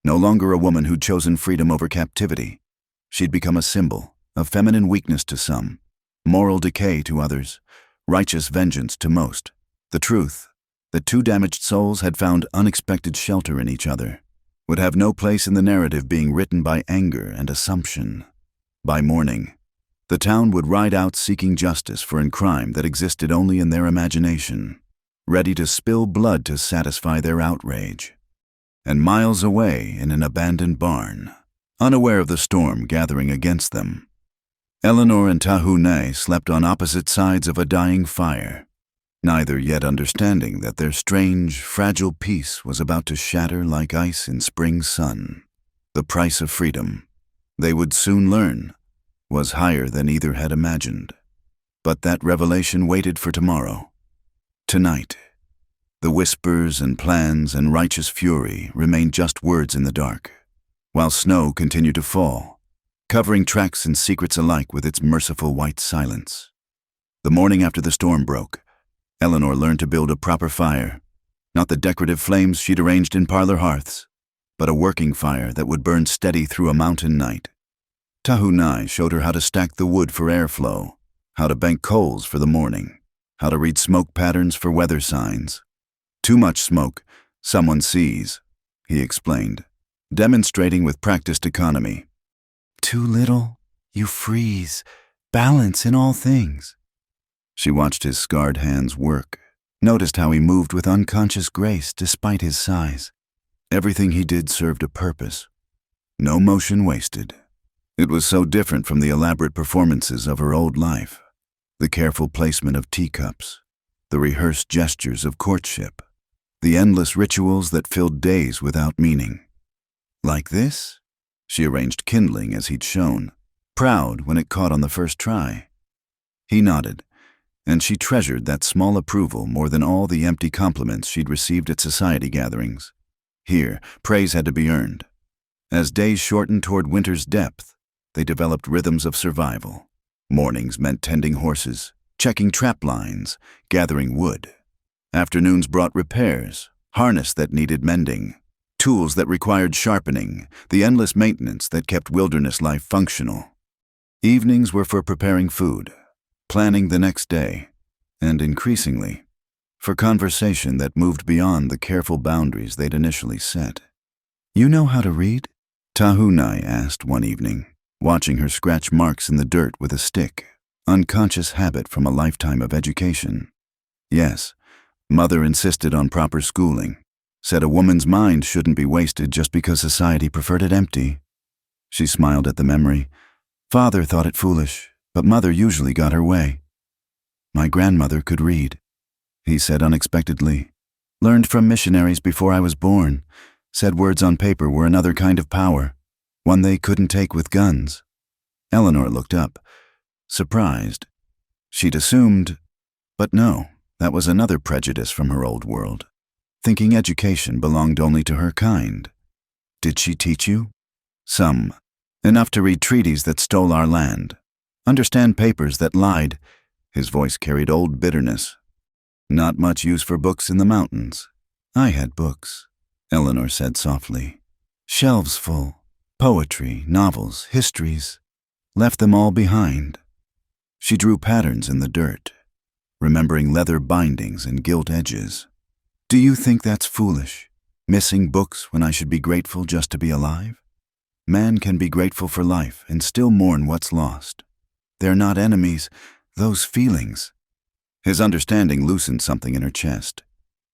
No longer a woman who'd chosen freedom over captivity. She'd become a symbol of feminine weakness to some, moral decay to others, righteous vengeance to most. The truth, that two damaged souls had found unexpected shelter in each other, would have no place in the narrative being written by anger and assumption. By morning, the town would ride out seeking justice for a crime that existed only in their imagination, ready to spill blood to satisfy their outrage. And miles away in an abandoned barn, unaware of the storm gathering against them, Eleanor and Tahunai slept on opposite sides of a dying fire, neither yet understanding that their strange, fragile peace was about to shatter like ice in spring sun. The price of freedom, they would soon learn, was higher than either had imagined. But that revelation waited for tomorrow. Tonight, the whispers and plans and righteous fury remained just words in the dark, while snow continued to fall, covering tracks and secrets alike with its merciful white silence. The morning after the storm broke, Eleanor learned to build a proper fire, not the decorative flames she'd arranged in parlor hearths, but a working fire that would burn steady through a mountain night. Tahunai showed her how to stack the wood for airflow, how to bank coals for the morning, how to read smoke patterns for weather signs. Too much smoke, someone sees, he explained, demonstrating with practiced economy. Too little, you freeze, balance in all things. She watched his scarred hands work, noticed how he moved with unconscious grace despite his size. Everything he did served a purpose. No motion wasted. It was so different from the elaborate performances of her old life, the careful placement of teacups, the rehearsed gestures of courtship, the endless rituals that filled days without meaning. Like this? She arranged kindling as he'd shown, proud when it caught on the first try. He nodded, and she treasured that small approval more than all the empty compliments she'd received at society gatherings. Here, praise had to be earned. As days shortened toward winter's depth, they developed rhythms of survival. Mornings meant tending horses, checking trap lines, gathering wood. Afternoons brought repairs, harness that needed mending, tools that required sharpening, the endless maintenance that kept wilderness life functional. Evenings were for preparing food, planning the next day, and increasingly, for conversation that moved beyond the careful boundaries they'd initially set. You know how to read? Tahunai asked one evening, watching her scratch marks in the dirt with a stick, unconscious habit from a lifetime of education. Yes, Mother insisted on proper schooling, said a woman's mind shouldn't be wasted just because society preferred it empty. She smiled at the memory. Father thought it foolish, but Mother usually got her way. My grandmother could read, he said unexpectedly. Learned from missionaries before I was born. Said words on paper were another kind of power, one they couldn't take with guns. Eleanor looked up, surprised. She'd assumed, but no, that was another prejudice from her old world, thinking education belonged only to her kind. Did she teach you? Some. Enough to read treaties that stole our land, understand papers that lied. His voice carried old bitterness. Not much use for books in the mountains. I had books, Eleanor said softly. Shelves full. Poetry, novels, histories. Left them all behind. She drew patterns in the dirt, remembering leather bindings and gilt edges. Do you think that's foolish, missing books when I should be grateful just to be alive? Man can be grateful for life and still mourn what's lost. They're not enemies, those feelings. His understanding loosened something in her chest.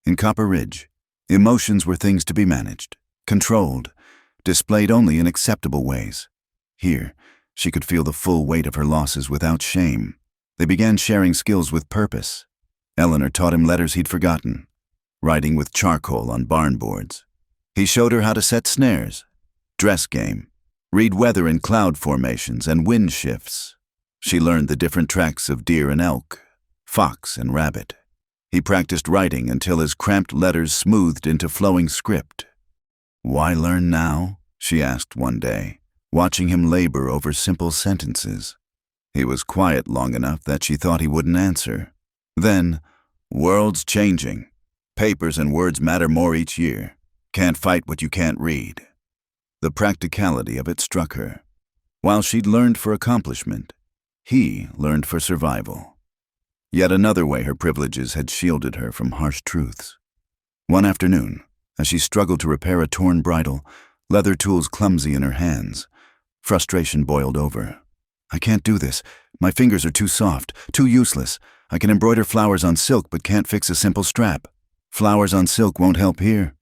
In Copper Ridge, emotions were things to be managed, controlled, displayed only in acceptable ways. Here, she could feel the full weight of her losses without shame. They began sharing skills with purpose. Eleanor taught him letters he'd forgotten, writing with charcoal on barn boards. He showed her how to set snares, dress game, read weather in cloud formations and wind shifts. She learned the different tracks of deer and elk, fox and rabbit. He practiced writing until his cramped letters smoothed into flowing script. Why learn now? She asked one day, watching him labor over simple sentences. He was quiet long enough that she thought he wouldn't answer. Then, world's changing. Papers and words matter more each year. Can't fight what you can't read. The practicality of it struck her. While she'd learned for accomplishment, he learned for survival. Yet another way her privileges had shielded her from harsh truths. One afternoon, as she struggled to repair a torn bridle, leather tools clumsy in her hands, frustration boiled over. I can't do this. My fingers are too soft, too useless. I can embroider flowers on silk but can't fix a simple strap. Flowers on silk won't help here.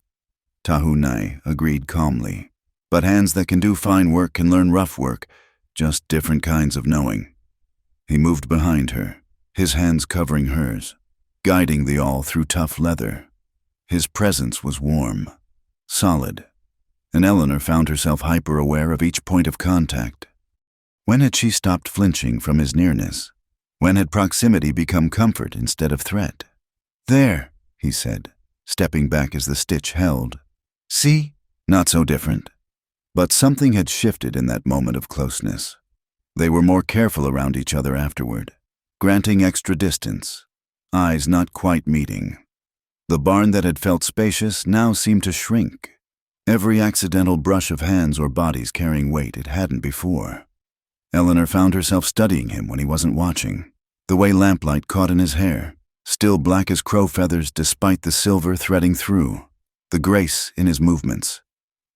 Tahunai agreed calmly. But hands that can do fine work can learn rough work, just different kinds of knowing. He moved behind her, his hands covering hers, guiding the all through tough leather. His presence was warm, solid, and Eleanor found herself hyper-aware of each point of contact. When had she stopped flinching from his nearness? When had proximity become comfort instead of threat? There, he said, stepping back as the stitch held. See? Not so different. But something had shifted in that moment of closeness. They were more careful around each other afterward, granting extra distance, eyes not quite meeting. The barn that had felt spacious now seemed to shrink, every accidental brush of hands or bodies carrying weight it hadn't before. Eleanor found herself studying him when he wasn't watching, the way lamplight caught in his hair, still black as crow feathers despite the silver threading through, the grace in his movements,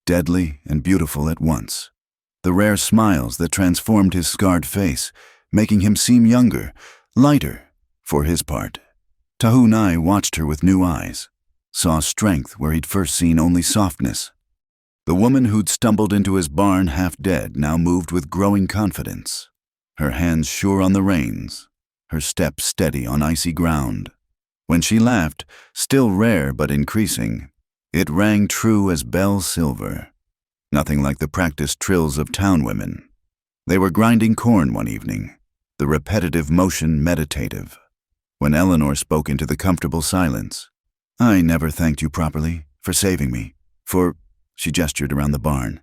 deadly and beautiful at once, the rare smiles that transformed his scarred face, making him seem younger, lighter, for his part. Tahunai watched her with new eyes, saw strength where he'd first seen only softness. The woman who'd stumbled into his barn half dead now moved with growing confidence, her hands sure on the reins, her step steady on icy ground. When she laughed, still rare but increasing, it rang true as bell silver, nothing like the practiced trills of town women. They were grinding corn one evening, the repetitive motion meditative. When Eleanor spoke into the comfortable silence, I never thanked you properly for saving me, for, she gestured around the barn,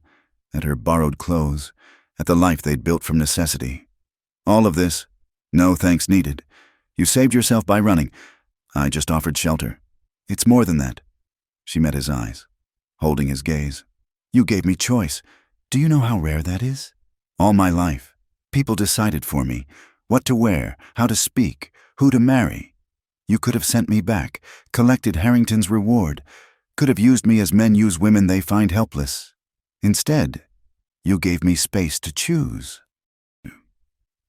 at her borrowed clothes, at the life they'd built from necessity. All of this, no thanks needed. You saved yourself by running. I just offered shelter. It's more than that. She met his eyes, holding his gaze. You gave me choice. Do you know how rare that is? All my life, people decided for me what to wear, how to speak, who to marry. You could have sent me back, collected Harrington's reward, could have used me as men use women they find helpless. Instead, you gave me space to choose.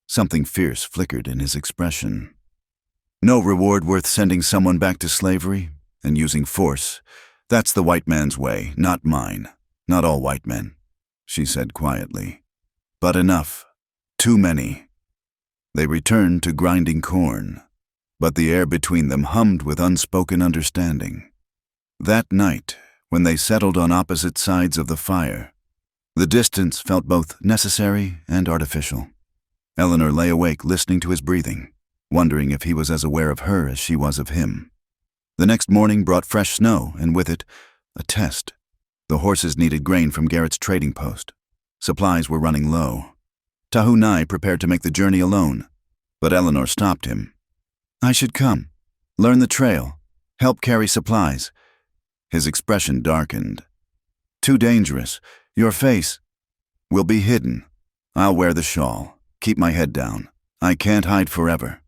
Something fierce flickered in his expression. No reward worth sending someone back to slavery and using force. That's the white man's way, not mine. Not all white men, she said quietly. But enough. Too many. They returned to grinding corn, but the air between them hummed with unspoken understanding. That night, when they settled on opposite sides of the fire. The distance felt both necessary and artificial. Eleanor lay awake listening to his breathing, wondering if he was as aware of her as she was of him. The next morning brought fresh snow, and with it, a test. The horses needed grain from Garrett's trading post. Supplies were running low. Tahunai prepared to make the journey alone, but Eleanor stopped him. "I should come, learn the trail, help carry supplies." His expression darkened. "Too dangerous. Your face will be hidden. I'll wear the shawl, keep my head down. I can't hide forever."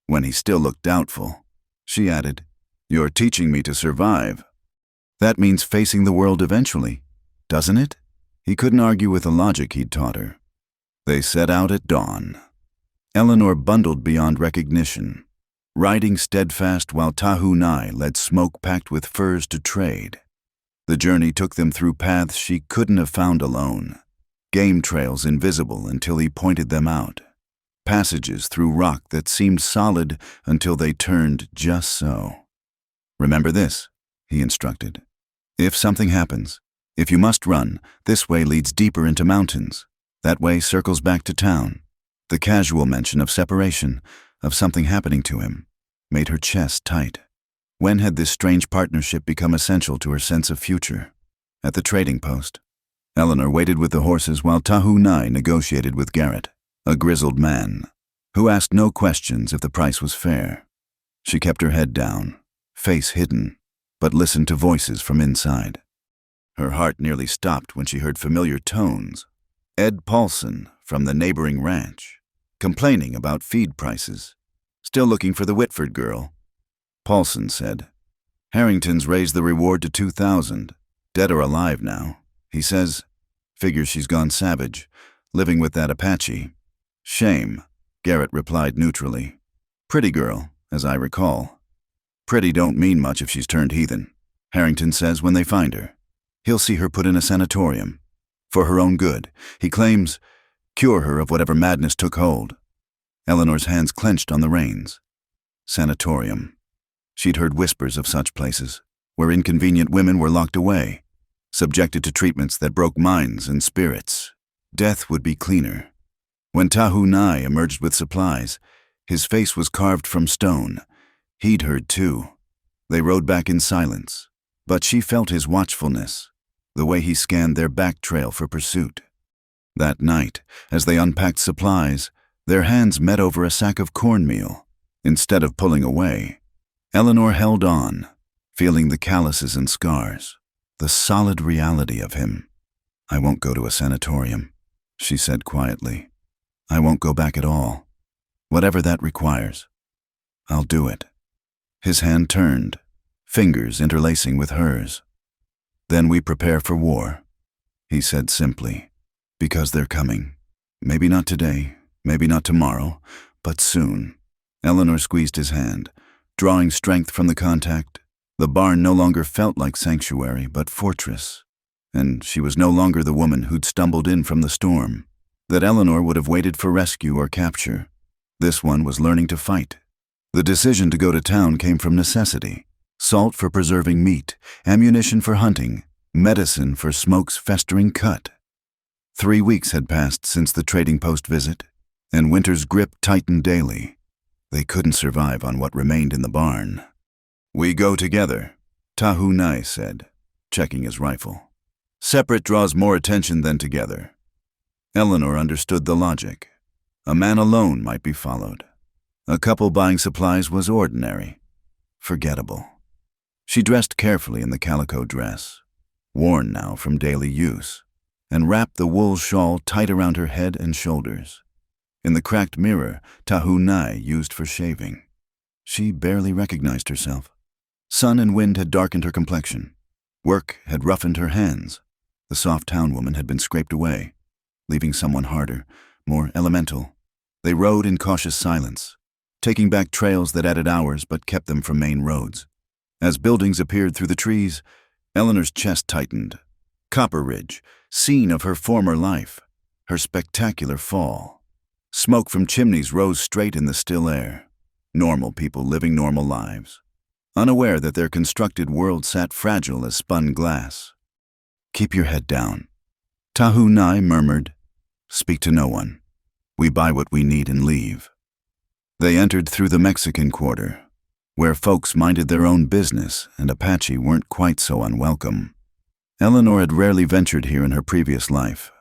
When he still looked doubtful, she added, "You're teaching me to survive. That means facing the world eventually, doesn't it?" He couldn't argue with the logic he'd taught her. They set out at dawn. Eleanor bundled beyond recognition, riding steadfast while Tahunai led smoke packed with furs to trade. The journey took them through paths she couldn't have found alone, game trails invisible until he pointed them out, passages through rock that seemed solid until they turned just so. "Remember this," he instructed. "If something happens, if you must run, this way leads deeper into mountains. That way circles back to town." The casual mention of separation, of something happening to him, made her chest tight. When had this strange partnership become essential to her sense of future? At the trading post, Eleanor waited with the horses while Tahunai negotiated with Garrett, a grizzled man, who asked no questions if the price was fair. She kept her head down, face hidden, but listened to voices from inside. Her heart nearly stopped when she heard familiar tones. Ed Paulson from the neighboring ranch, complaining about feed prices. "Still looking for the Whitford girl?" Paulson said. "Harrington's raised the reward to 2,000. Dead or alive now. He says, figures she's gone savage, living with that Apache." "Shame," Garrett replied neutrally. "Pretty girl, as I recall." "Pretty don't mean much if she's turned heathen," Harrington says when they find her. He'll see her put in a sanatorium. For her own good, he claims, cure her of whatever madness took hold. Eleanor's hands clenched on the reins. Sanatorium. She'd heard whispers of such places, where inconvenient women were locked away, subjected to treatments that broke minds and spirits. Death would be cleaner. When Tahunai emerged with supplies, his face was carved from stone. He'd heard too. They rode back in silence, but she felt his watchfulness, the way he scanned their back trail for pursuit. That night, as they unpacked supplies, their hands met over a sack of cornmeal. Instead of pulling away, Eleanor held on, feeling the calluses and scars, the solid reality of him. "I won't go to a sanatorium," she said quietly. "I won't go back at all. Whatever that requires, I'll do it." His hand turned, fingers interlacing with hers. "Then we prepare for war," he said simply, "because they're coming. Maybe not today, maybe not tomorrow, but soon." Eleanor squeezed his hand, drawing strength from the contact. The barn no longer felt like sanctuary, but fortress, and she was no longer the woman who'd stumbled in from the storm, that Eleanor would have waited for rescue or capture. This one was learning to fight. The decision to go to town came from necessity. Salt for preserving meat, ammunition for hunting, medicine for Smoke's festering cut. 3 weeks had passed since the trading post visit, and winter's grip tightened daily. They couldn't survive on what remained in the barn. "We go together," Tahunai said, checking his rifle. "Separate draws more attention than together." Eleanor understood the logic. A man alone might be followed. A couple buying supplies was ordinary, forgettable. She dressed carefully in the calico dress, worn now from daily use, and wrapped the wool shawl tight around her head and shoulders. In the cracked mirror Tahunai used for shaving, she barely recognized herself. Sun and wind had darkened her complexion. Work had roughened her hands. The soft town woman had been scraped away, leaving someone harder, more elemental. They rode in cautious silence, taking back trails that added hours but kept them from main roads. As buildings appeared through the trees, Eleanor's chest tightened. Copper Ridge, scene of her former life, her spectacular fall. Smoke from chimneys rose straight in the still air. Normal people living normal lives. unaware that their constructed world sat fragile as spun glass. "Keep your head down," Tahu Nai murmured. "Speak to no one. We buy what we need and leave." They entered through the Mexican quarter, where folks minded their own business and Apache weren't quite so unwelcome. Eleanor had rarely ventured here in her previous life,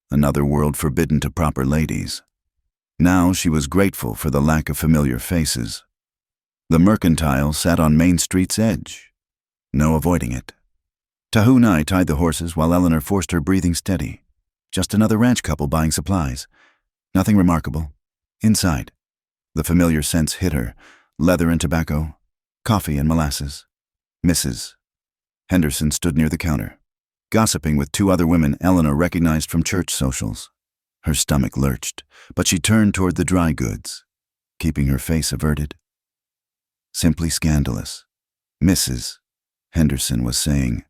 another world forbidden to proper ladies. Now she was grateful for the lack of familiar faces. The mercantile sat on Main Street's edge. No avoiding it. Tahu Nai tied the horses while Eleanor forced her breathing steady. Just another ranch couple buying supplies. Nothing remarkable. Inside. The familiar scents hit her. Leather and tobacco. Coffee and molasses. Mrs. Henderson stood near the counter, gossiping with two other women Eleanor recognized from church socials. Her stomach lurched, but she turned toward the dry goods, keeping her face averted. "Simply scandalous," Mrs. Henderson was saying,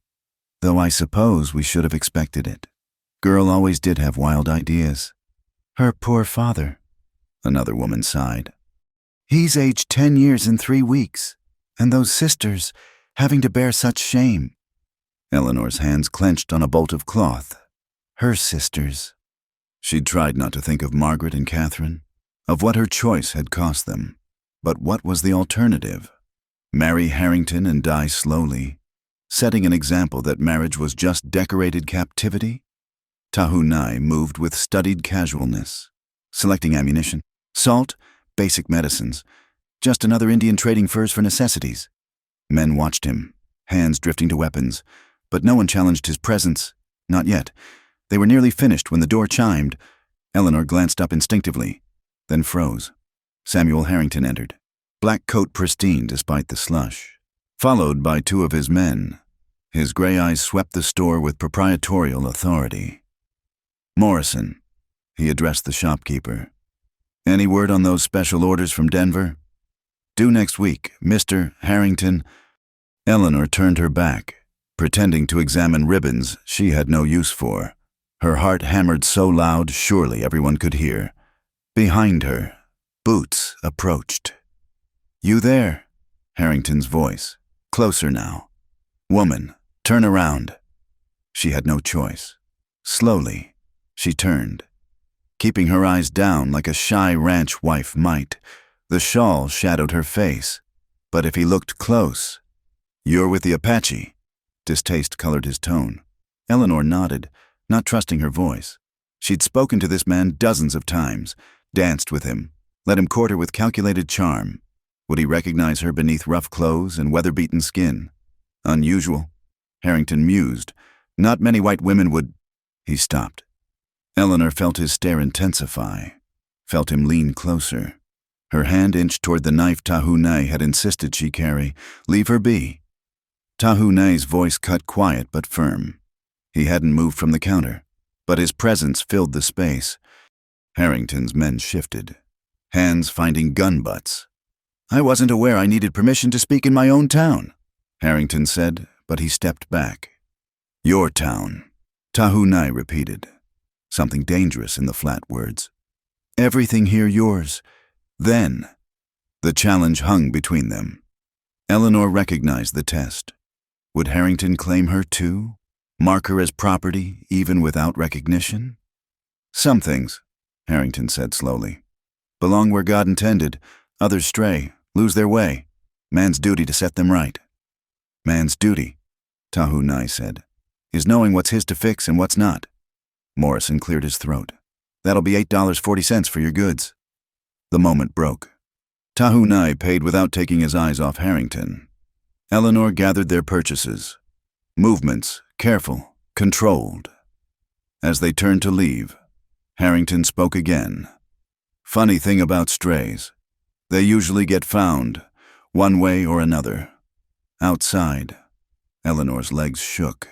"though I suppose we should have expected it. Girl always did have wild ideas." "Her poor father," another woman sighed. "He's aged 10 years in 3 weeks, and those sisters having to bear such shame." Eleanor's hands clenched on a bolt of cloth. Her sisters. She'd tried not to think of Margaret and Catherine, of what her choice had cost them. But what was the alternative? Marry Harrington and die slowly, setting an example that marriage was just decorated captivity? Tahu Nai moved with studied casualness, selecting ammunition, salt, basic medicines, just another Indian trading furs for necessities. Men watched him, hands drifting to weapons, but no one challenged his presence. Not yet. They were nearly finished when the door chimed. Eleanor glanced up instinctively, then froze. Samuel Harrington entered, black coat pristine despite the slush, followed by 2 of his men. His gray eyes swept the store with proprietorial authority. "Morrison," he addressed the shopkeeper. "Any word on those special orders from Denver?" "Due next week, Mr. Harrington." Eleanor turned her back, pretending to examine ribbons she had no use for. Her heart hammered so loud surely everyone could hear. Behind her, Boots approached. "You there?" Harrington's voice, closer now. "Woman, turn around." She had no choice. Slowly, she turned, keeping her eyes down like a shy ranch wife might. The shawl shadowed her face, but if he looked close— "You're with the Apache?" Distaste colored his tone. Eleanor nodded, not trusting her voice. She'd spoken to this man dozens of times, danced with him, let him court her with calculated charm. Would he recognize her beneath rough clothes and weather-beaten skin? Unusual, Harrington mused. Not many white women would— He stopped. Eleanor felt his stare intensify, felt him lean closer. Her hand inched toward the knife Tahu Nai had insisted she carry. "Leave her be." Tahu Nai's voice cut quiet but firm. He hadn't moved from the counter, but his presence filled the space. Harrington's men shifted, hands finding gun butts. "I wasn't aware I needed permission to speak in my own town," Harrington said, but he stepped back. "Your town," Tahu Nai repeated, something dangerous in the flat words. "Everything here yours." Then, the challenge hung between them. Eleanor recognized the test. Would Harrington claim her too? Mark her as property, even without recognition? "Some things," Harrington said slowly, "belong where God intended. Others stray, lose their way. Man's duty to set them right." "Man's duty," Tahu Nai said, "is knowing what's his to fix and what's not." Morrison cleared his throat. "That'll be $8.40 for your goods." The moment broke. Tahu Nai paid without taking his eyes off Harrington. Eleanor gathered their purchases. Movements, careful, controlled. As they turned to leave, Harrington spoke again. "Funny thing about strays. They usually get found, one way or another. Outside." Eleanor's legs shook.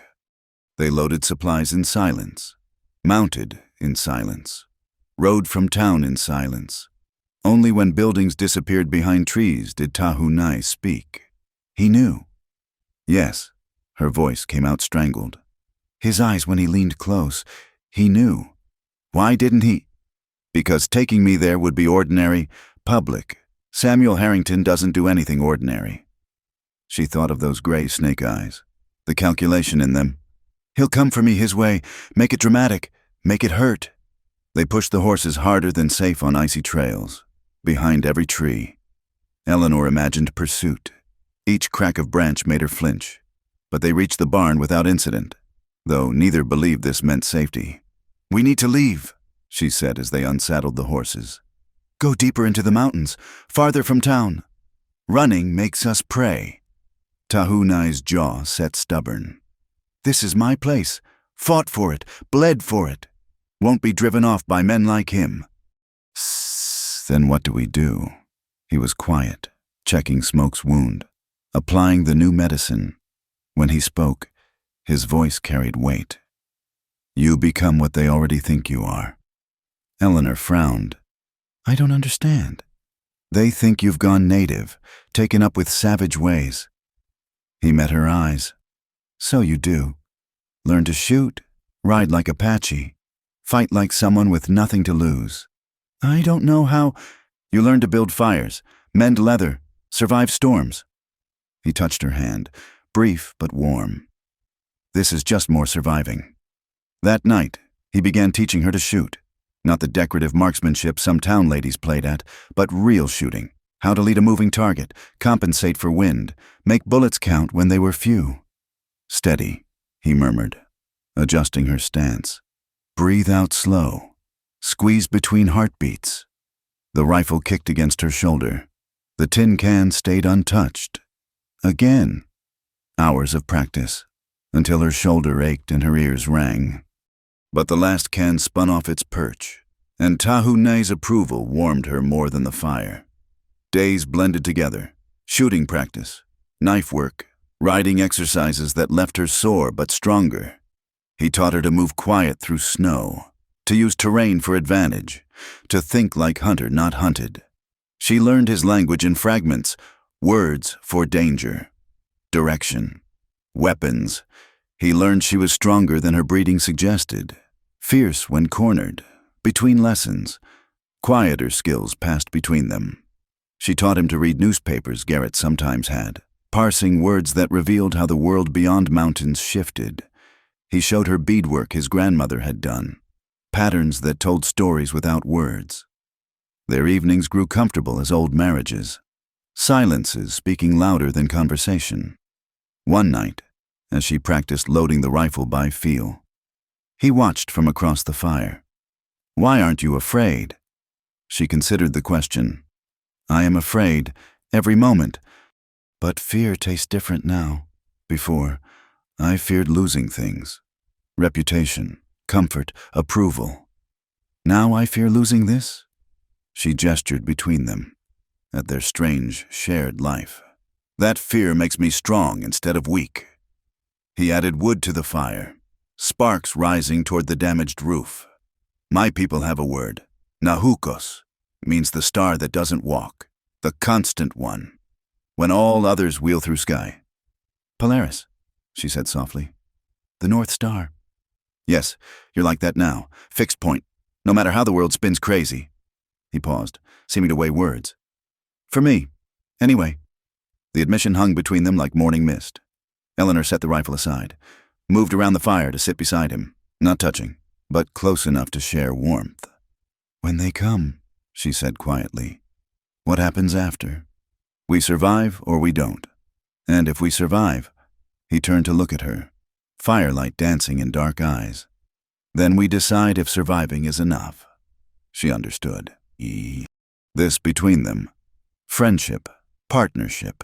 They loaded supplies in silence, mounted in silence, rode from town in silence. Only when buildings disappeared behind trees did Tahu Nai speak. He knew. Yes, her voice came out strangled. His eyes when he leaned close. He knew. Why didn't he? "Because taking me there would be ordinary, public. Samuel Harrington doesn't do anything ordinary." She thought of those gray snake eyes, the calculation in them. He'll come for me his way. Make it dramatic. Make it hurt. They pushed the horses harder than safe on icy trails, behind every tree. Eleanor imagined pursuit. Each crack of branch made her flinch. But they reached the barn without incident, though neither believed this meant safety. "We need to leave," she said as they unsaddled the horses. "Go deeper into the mountains, farther from town. Running makes us prey." Tahunai's jaw set stubborn. "This is my place. Fought for it, bled for it. Won't be driven off by men like him." Then what do we do? He was quiet, checking Smoke's wound, applying the new medicine. When he spoke, his voice carried weight. "You become what they already think you are." Eleanor frowned. "I don't understand." "They think you've gone native, taken up with savage ways." He met her eyes. "So you do. Learn to shoot, ride like Apache, fight like someone with nothing to lose." "I don't know how—" "You learn to build fires, mend leather, survive storms." He touched her hand, brief but warm. "This is just more surviving." That night, he began teaching her to shoot. Not the decorative marksmanship some town ladies played at, but real shooting. How to lead a moving target, compensate for wind, make bullets count when they were few. "Steady," he murmured, adjusting her stance. "Breathe out slow. Squeeze between heartbeats." The rifle kicked against her shoulder. The tin can stayed untouched. Again. Hours of practice, until her shoulder ached and her ears rang. But the last can spun off its perch, and Tahunai's approval warmed her more than the fire. Days blended together, shooting practice, knife work, riding exercises that left her sore but stronger. He taught her to move quiet through snow, to use terrain for advantage, to think like hunter, not hunted. She learned his language in fragments, words for danger, direction, weapons. He learned she was stronger than her breeding suggested, fierce when cornered, between lessons. Quieter skills passed between them. She taught him to read newspapers Garrett sometimes had, parsing words that revealed how the world beyond mountains shifted. He showed her beadwork his grandmother had done, patterns that told stories without words. Their evenings grew comfortable as old marriages, silences speaking louder than conversation. One night, as she practiced loading the rifle by feel, he watched from across the fire. "Why aren't you afraid?" She considered the question. "I am afraid, every moment. But fear tastes different now. Before, I feared losing things. Reputation, comfort, approval. Now I fear losing this?" She gestured between them, at their strange, shared life. "That fear makes me strong instead of weak." He added wood to the fire, sparks rising toward the damaged roof. "My people have a word. Nahukos means the star that doesn't walk, the constant one, when all others wheel through sky." "Polaris," she said softly. "The North Star." "Yes, you're like that now. Fixed point, no matter how the world spins crazy." He paused, seeming to weigh words. "For me, anyway." The admission hung between them like morning mist. Eleanor set the rifle aside, moved around the fire to sit beside him, not touching, but close enough to share warmth. "When they come," she said quietly, "what happens after? We survive or we don't. And if we survive," he turned to look at her, firelight dancing in dark eyes, "then we decide if surviving is enough." She understood. This between them, friendship, partnership,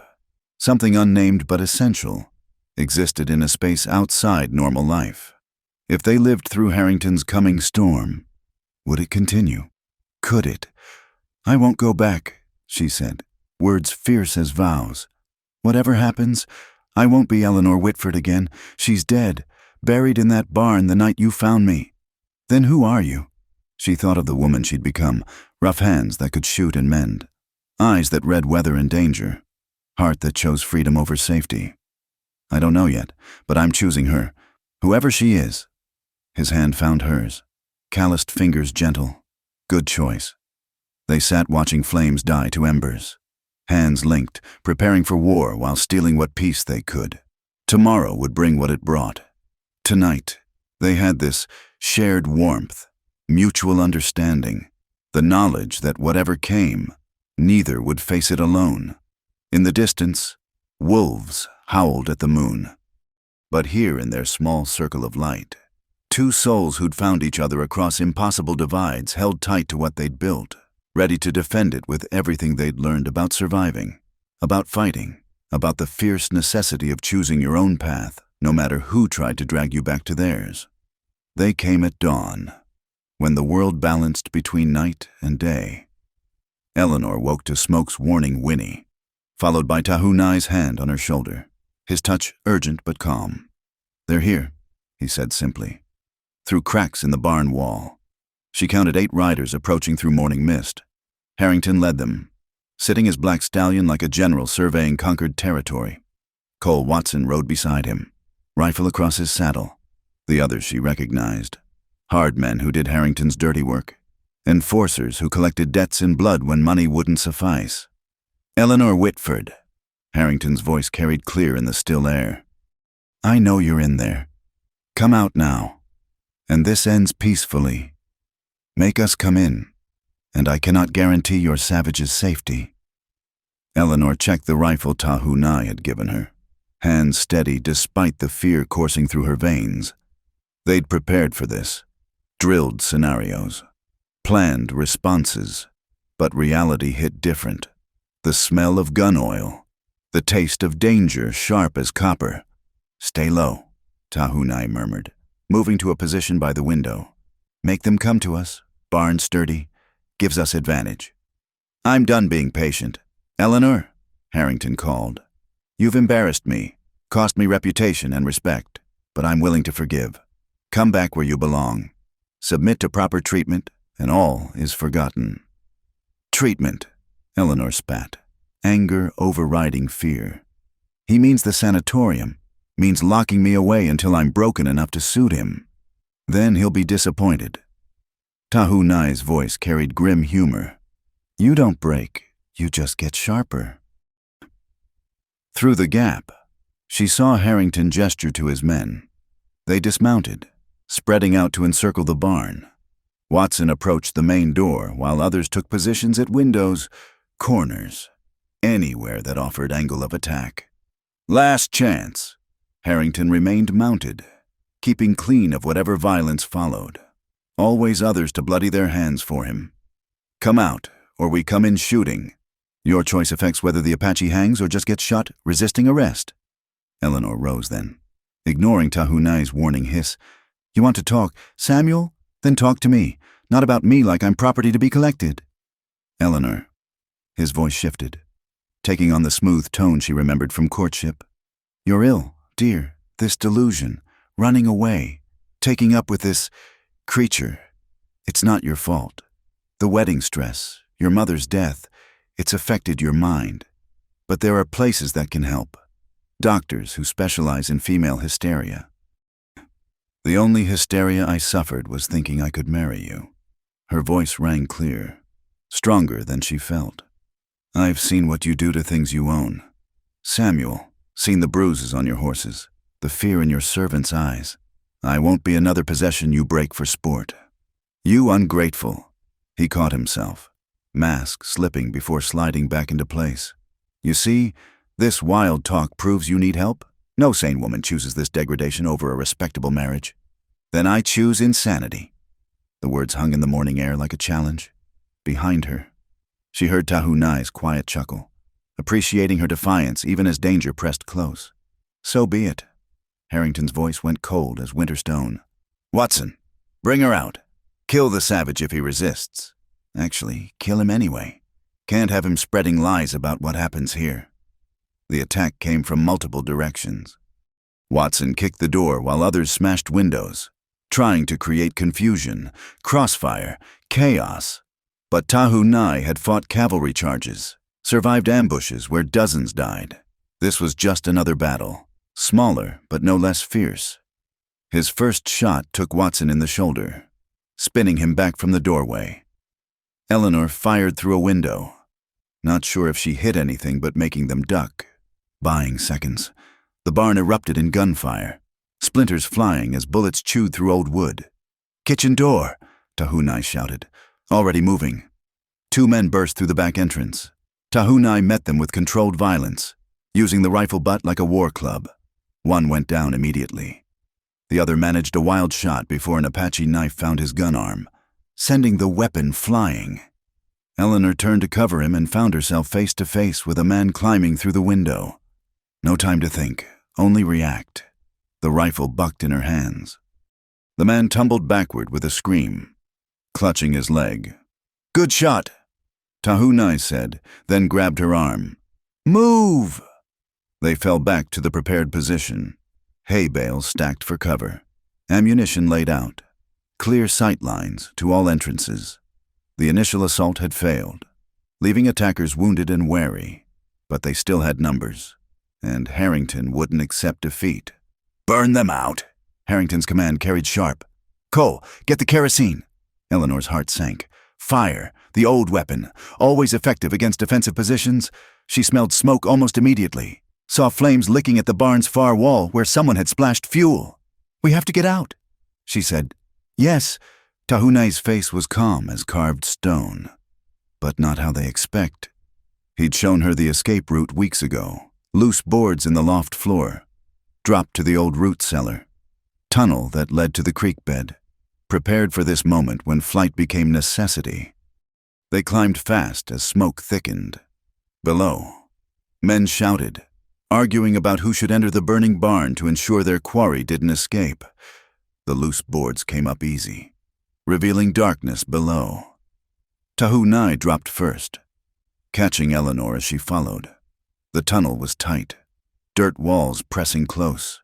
something unnamed but essential, existed in a space outside normal life. If they lived through Harrington's coming storm, would it continue? Could it? "I won't go back," she said, words fierce as vows. "Whatever happens, I won't be Eleanor Whitford again. She's dead, buried in that barn the night you found me." "Then who are you?" She thought of the woman she'd become, rough hands that could shoot and mend, eyes that read weather and danger, heart that chose freedom over safety. "I don't know yet, but I'm choosing her, whoever she is." His hand found hers, calloused fingers gentle. Good choice. They sat watching flames die to embers. hands linked, preparing for war while stealing what peace they could. Tomorrow would bring what it brought. Tonight, they had this shared warmth, mutual understanding, the knowledge that whatever came, neither would face it alone. In the distance, wolves howled at the moon. But here in their small circle of light, two souls who'd found each other across impossible divides held tight to what they'd built, ready to defend it with everything they'd learned about surviving, about fighting, about the fierce necessity of choosing your own path, no matter who tried to drag you back to theirs. They came at dawn, when the world balanced between night and day. Eleanor woke to Smoke's warning whinny, followed by Tahunai's hand on her shoulder, his touch urgent but calm. "They're here," he said simply. Through cracks in the barn wall, she counted 8 riders approaching through morning mist. Harrington led them, sitting his black stallion like a general surveying conquered territory. Cole Watson rode beside him, rifle across his saddle. The others she recognized, hard men who did Harrington's dirty work, enforcers who collected debts in blood when money wouldn't suffice. "Eleanor Whitford," Harrington's voice carried clear in the still air. "I know you're in there. Come out now, and this ends peacefully. Make us come in, and I cannot guarantee your savage's safety." Eleanor checked the rifle Tahunai had given her, hands steady despite the fear coursing through her veins. They'd prepared for this, drilled scenarios, planned responses, but reality hit different. The smell of gun oil, the taste of danger sharp as copper. "Stay low," Tahunai murmured, moving to a position by the window. "Make them come to us. Barn sturdy, gives us advantage." "I'm done being patient. Eleanor," Harrington called. "You've embarrassed me, cost me reputation and respect, but I'm willing to forgive. Come back where you belong. Submit to proper treatment, and all is forgotten." "Treatment," Eleanor spat, anger overriding fear. "He means the sanatorium, means locking me away until I'm broken enough to suit him. Then he'll be disappointed." Tahunai's voice carried grim humor. "You don't break, you just get sharper." Through the gap, she saw Harrington gesture to his men. They dismounted, spreading out to encircle the barn. Watson approached the main door while others took positions at windows, corners, anywhere that offered angle of attack. Last chance. Harrington remained mounted, keeping clean of whatever violence followed. Always others to bloody their hands for him. "Come out, or we come in shooting. Your choice affects whether the Apache hangs or just gets shot, resisting arrest." Eleanor rose then, ignoring Tahunai's warning hiss. "You want to talk, Samuel? Then talk to me, not about me like I'm property to be collected." "Eleanor." His voice shifted, taking on the smooth tone she remembered from courtship. "You're ill, dear, this delusion, running away, taking up with this creature. It's not your fault. The wedding stress, your mother's death, it's affected your mind. But there are places that can help. Doctors who specialize in female hysteria. The only hysteria I suffered was thinking I could marry you." Her voice rang clear, stronger than she felt. "I've seen what you do to things you own. Samuel, seen the bruises on your horses, the fear in your servants' eyes. I won't be another possession you break for sport. You ungrateful." He caught himself, mask slipping before sliding back into place. "You see, this wild talk proves you need help? No sane woman chooses this degradation over a respectable marriage. Then I choose insanity." The words hung in the morning air like a challenge. Behind her, she heard Tahunai's quiet chuckle, appreciating her defiance even as danger pressed close. "So be it." Harrington's voice went cold as winter stone. "Watson, bring her out. Kill the savage if he resists. Actually, kill him anyway. Can't have him spreading lies about what happens here." The attack came from multiple directions. Watson kicked the door while others smashed windows, trying to create confusion, crossfire, chaos. But Tahunai had fought cavalry charges, survived ambushes where dozens died. This was just another battle, smaller but no less fierce. His first shot took Watson in the shoulder, spinning him back from the doorway. Eleanor fired through a window. not sure if she hit anything but making them duck. Buying seconds. The barn erupted in gunfire, splinters flying as bullets chewed through old wood. "Kitchen door!" Tahunai shouted. "Already moving." 2 men burst through the back entrance. Tahunai met them with controlled violence, using the rifle butt like a war club. One went down immediately. The other managed a wild shot before an Apache knife found his gun arm, sending the weapon flying. Eleanor turned to cover him and found herself face to face with a man climbing through the window. No time to think, only react. The rifle bucked in her hands. The man tumbled backward with a scream, clutching his leg. "Good shot," Tahunai said, then grabbed her arm. "Move!" They fell back to the prepared position. Hay bales stacked for cover. Ammunition laid out. Clear sight lines to all entrances. The initial assault had failed, leaving attackers wounded and wary, but they still had numbers, and Harrington wouldn't accept defeat. "Burn them out!" Harrington's command carried sharp. "Cole, get the kerosene!" Eleanor's heart sank. Fire, the old weapon, always effective against defensive positions. She smelled smoke almost immediately, saw flames licking at the barn's far wall where someone had splashed fuel. "We have to get out," she said. "Yes." Tahunai's face was calm as carved stone, but not how they expect. He'd shown her the escape route weeks ago. Loose boards in the loft floor, dropped to the old root cellar, tunnel that led to the creek bed, prepared for this moment when flight became necessity. They climbed fast as smoke thickened. Below, men shouted, arguing about who should enter the burning barn to ensure their quarry didn't escape. The loose boards came up easy, revealing darkness below. Tahunai dropped first, catching Eleanor as she followed. The tunnel was tight, dirt walls pressing close.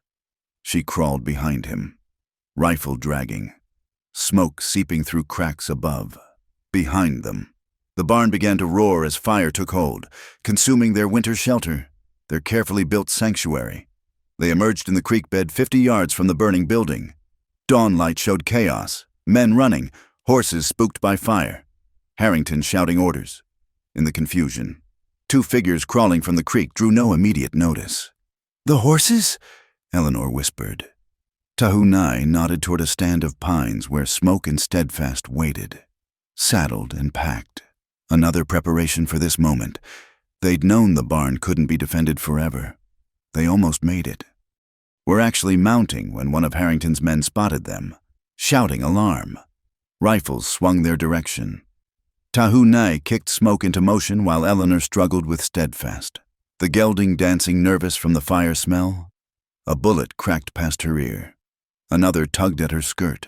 She crawled behind him, rifle dragging, smoke seeping through cracks above. Behind them, the barn began to roar as fire took hold, consuming their winter shelter, their carefully built sanctuary. They emerged in the creek bed 50 yards from the burning building. Dawn light showed chaos, men running, horses spooked by fire, Harrington shouting orders. In the confusion, 2 figures crawling from the creek drew no immediate notice. "The horses?" Eleanor whispered. Tahunai nodded toward a stand of pines where Smoke and Steadfast waited, saddled and packed. Another preparation for this moment. They'd known the barn couldn't be defended forever. They almost made it. Were actually mounting when one of Harrington's men spotted them, shouting alarm. Rifles swung their direction. Tahunai kicked Smoke into motion while Eleanor struggled with Steadfast, the gelding dancing nervous from the fire smell. A bullet cracked past her ear. Another tugged at her skirt.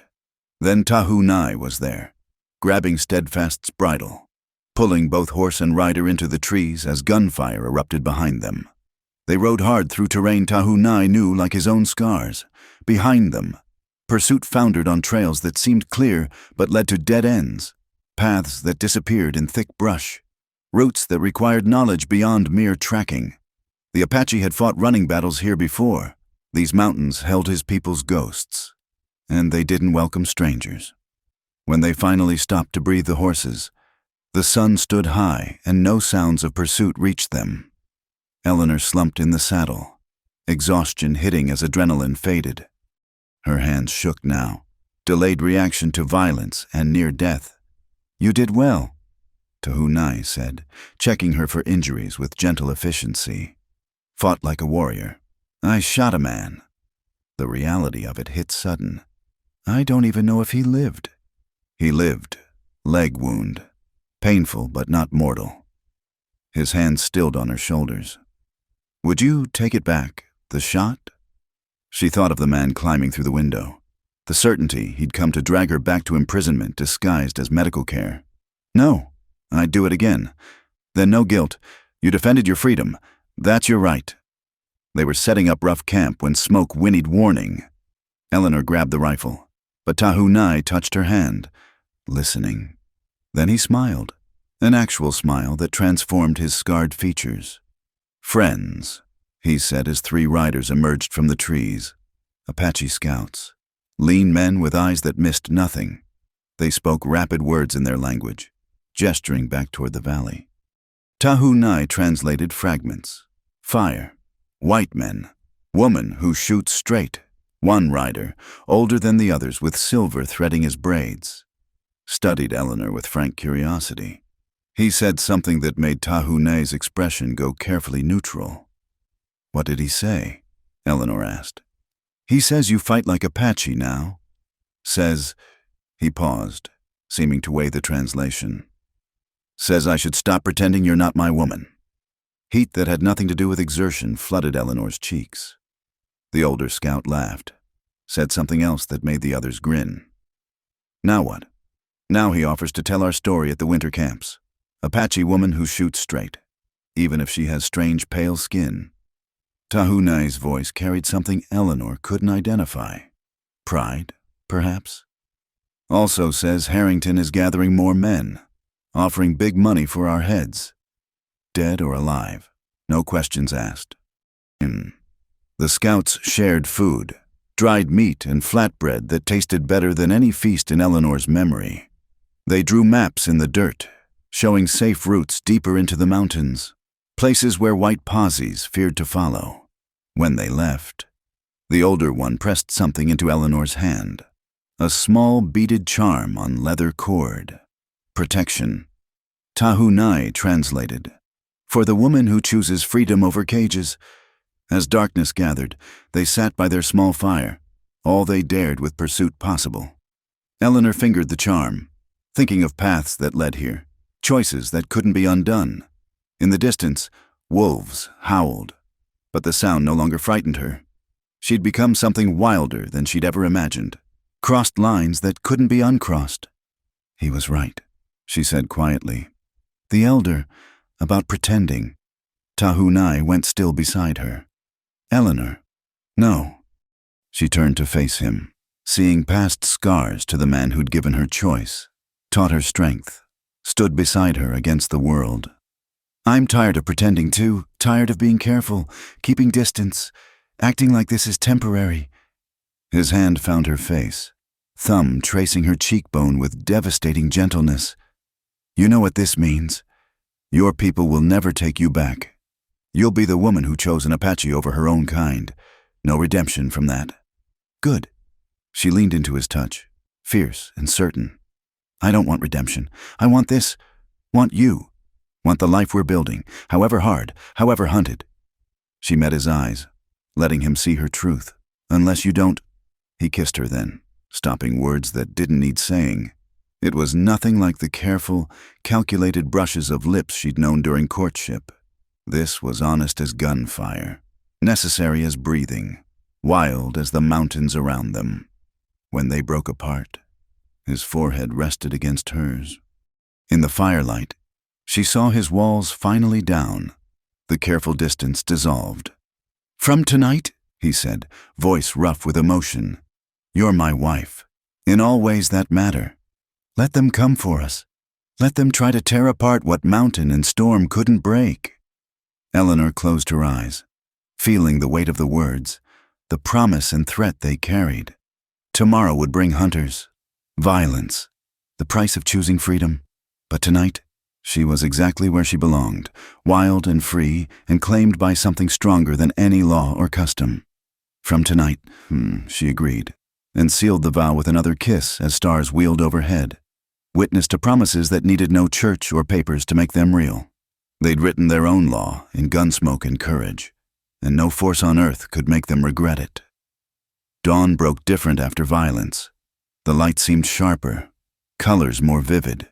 Then Tahunai was there, grabbing Steadfast's bridle, pulling both horse and rider into the trees as gunfire erupted behind them. They rode hard through terrain Tahunai knew like his own scars. Behind them, pursuit foundered on trails that seemed clear but led to dead ends, paths that disappeared in thick brush, routes that required knowledge beyond mere tracking. The Apache had fought running battles here before. These mountains held his people's ghosts, and they didn't welcome strangers. When they finally stopped to breathe the horses, the sun stood high and no sounds of pursuit reached them. Eleanor slumped in the saddle, exhaustion hitting as adrenaline faded. Her hands shook now, delayed reaction to violence and near death. "You did well," Tahunai said, checking her for injuries with gentle efficiency. "Fought like a warrior. I shot a man." The reality of it hit sudden. "I don't even know if he lived." He lived. Leg wound. Painful but not mortal. His hands stilled on her shoulders. "Would you take it back, the shot?" She thought of the man climbing through the window, the certainty he'd come to drag her back to imprisonment disguised as medical care. "No, I'd do it again. Then no guilt. You defended your freedom. That's your right." They were setting up rough camp when Smoke whinnied warning. Eleanor grabbed the rifle, but Tahunai touched her hand, listening. Then he smiled, an actual smile that transformed his scarred features. "Friends," he said as 3 riders emerged from the trees. Apache scouts, lean men with eyes that missed nothing. They spoke rapid words in their language, gesturing back toward the valley. Tahunai translated fragments. Fire. White men. Woman who shoots straight. One rider, older than the others with silver threading his braids. Studied Eleanor with frank curiosity. He said something that made Tahunai's expression go carefully neutral. What did he say? Eleanor asked. He says you fight like Apache now. Says, he paused, seeming to weigh the translation. Says I should stop pretending you're not my woman. Heat that had nothing to do with exertion flooded Eleanor's cheeks. The older scout laughed, said something else that made the others grin. Now what? Now he offers to tell our story at the winter camps. Apache woman who shoots straight, even if she has strange pale skin. Tahunai's voice carried something Eleanor couldn't identify. Pride, perhaps? Also says Harrington is gathering more men, offering big money for our heads. Dead or alive, no questions asked. The scouts shared food, dried meat and flatbread that tasted better than any feast in Eleanor's memory. They drew maps in the dirt, showing safe routes deeper into the mountains, places where white posies feared to follow. When they left, the older one pressed something into Eleanor's hand, a small beaded charm on leather cord. Protection. Tahunai translated. For the woman who chooses freedom over cages. As darkness gathered, they sat by their small fire, all they dared with pursuit possible. Eleanor fingered the charm, thinking of paths that led here, choices that couldn't be undone. In the distance, wolves howled, but the sound no longer frightened her. She'd become something wilder than she'd ever imagined, crossed lines that couldn't be uncrossed. He was right, she said quietly. The elder, about pretending. Tahunai went still beside her. Eleanor. No. She turned to face him, seeing past scars to the man who'd given her choice, taught her strength, stood beside her against the world. I'm tired of pretending too, tired of being careful, keeping distance, acting like this is temporary. His hand found her face, thumb tracing her cheekbone with devastating gentleness. You know what this means. Your people will never take you back. You'll be the woman who chose an Apache over her own kind. No redemption from that. Good. She leaned into his touch, fierce and certain. I don't want redemption. I want this. Want you. Want the life we're building, however hard, however hunted. She met his eyes, letting him see her truth. Unless you don't. He kissed her then, stopping words that didn't need saying. It was nothing like the careful, calculated brushes of lips she'd known during courtship. This was honest as gunfire, necessary as breathing, wild as the mountains around them. When they broke apart, his forehead rested against hers. In the firelight, she saw his walls finally down, the careful distance dissolved. From tonight, he said, voice rough with emotion, you're my wife, in all ways that matter. Let them come for us. Let them try to tear apart what mountain and storm couldn't break. Eleanor closed her eyes, feeling the weight of the words, the promise and threat they carried. Tomorrow would bring hunters, violence, the price of choosing freedom. But tonight, she was exactly where she belonged, wild and free and claimed by something stronger than any law or custom. From tonight, she agreed, and sealed the vow with another kiss as stars wheeled overhead, witness to promises that needed no church or papers to make them real. They'd written their own law in gunsmoke and courage, and no force on earth could make them regret it. Dawn broke different after violence. The light seemed sharper, colors more vivid,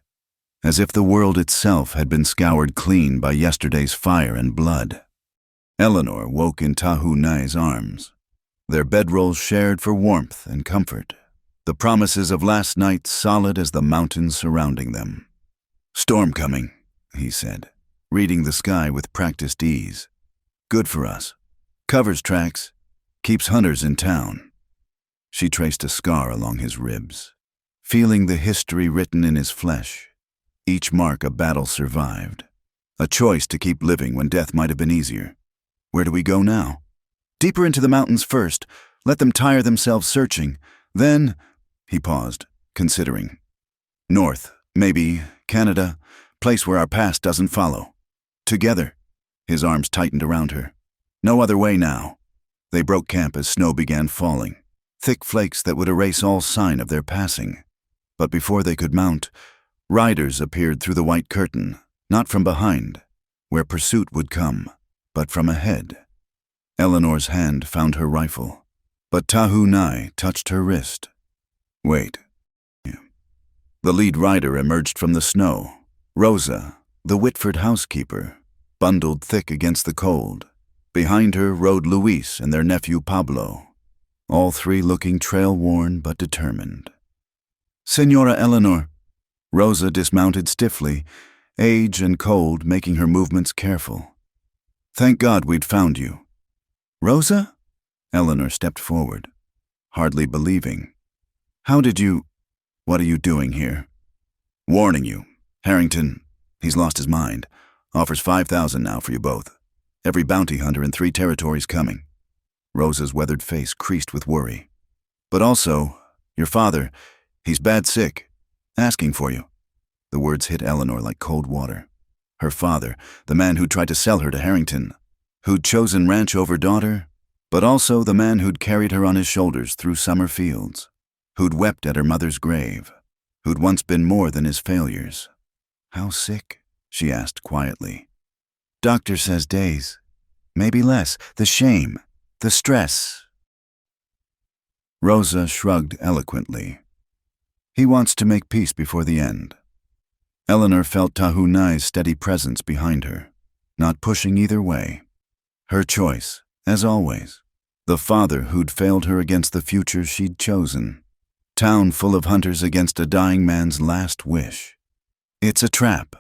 as if the world itself had been scoured clean by yesterday's fire and blood. Eleanor woke in Tahunai's arms, their bedrolls shared for warmth and comfort, the promises of last night solid as the mountains surrounding them. Storm coming, he said, reading the sky with practiced ease. Good for us. Covers tracks. Keeps hunters in town. She traced a scar along his ribs, feeling the history written in his flesh. Each mark a battle survived. A choice to keep living when death might have been easier. Where do we go now? Deeper into the mountains first. Let them tire themselves searching. Then, he paused, considering. North, maybe, Canada, place where our past doesn't follow. Together. His arms tightened around her. No other way now. They broke camp as snow began falling, thick flakes that would erase all sign of their passing. But before they could mount, riders appeared through the white curtain, not from behind, where pursuit would come, but from ahead. Eleanor's hand found her rifle, but Tahunai touched her wrist. Wait. The lead rider emerged from the snow, Rosa, the Whitford housekeeper, bundled thick against the cold. Behind her rode Luis and their nephew Pablo, all three looking trail-worn but determined. Senora Eleanor. Rosa dismounted stiffly, age and cold making her movements careful. Thank God we'd found you. Rosa? Eleanor stepped forward, hardly believing. How did you... What are you doing here? Warning you. Harrington, he's lost his mind. Offers 5,000 now for you both. Every bounty hunter in 3 territories coming. Rosa's weathered face creased with worry. But also, your father, he's bad sick. Asking for you. The words hit Eleanor like cold water. Her father, the man who'd tried to sell her to Harrington, who'd chosen ranch over daughter, but also the man who'd carried her on his shoulders through summer fields, who'd wept at her mother's grave, who'd once been more than his failures. How sick? She asked quietly. Doctor says days. Maybe less. The shame. The stress. Rosa shrugged eloquently. He wants to make peace before the end. Eleanor felt Tahunai's steady presence behind her, not pushing either way. Her choice, as always. The father who'd failed her against the future she'd chosen. Town full of hunters against a dying man's last wish. It's a trap,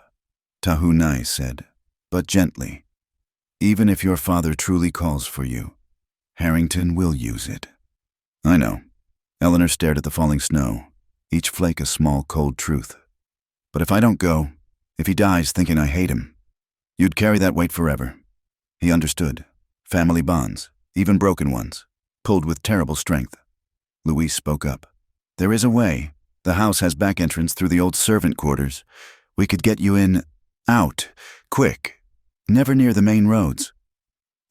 Tahunai said, but gently. Even if your father truly calls for you, Harrington will use it. I know. Eleanor stared at the falling snow, each flake a small, cold truth. But if I don't go, if he dies thinking I hate him, you'd carry that weight forever. He understood. Family bonds, even broken ones, pulled with terrible strength. Luis spoke up. There is a way. The house has back entrance through the old servant quarters. We could get you in, out, quick, never near the main roads.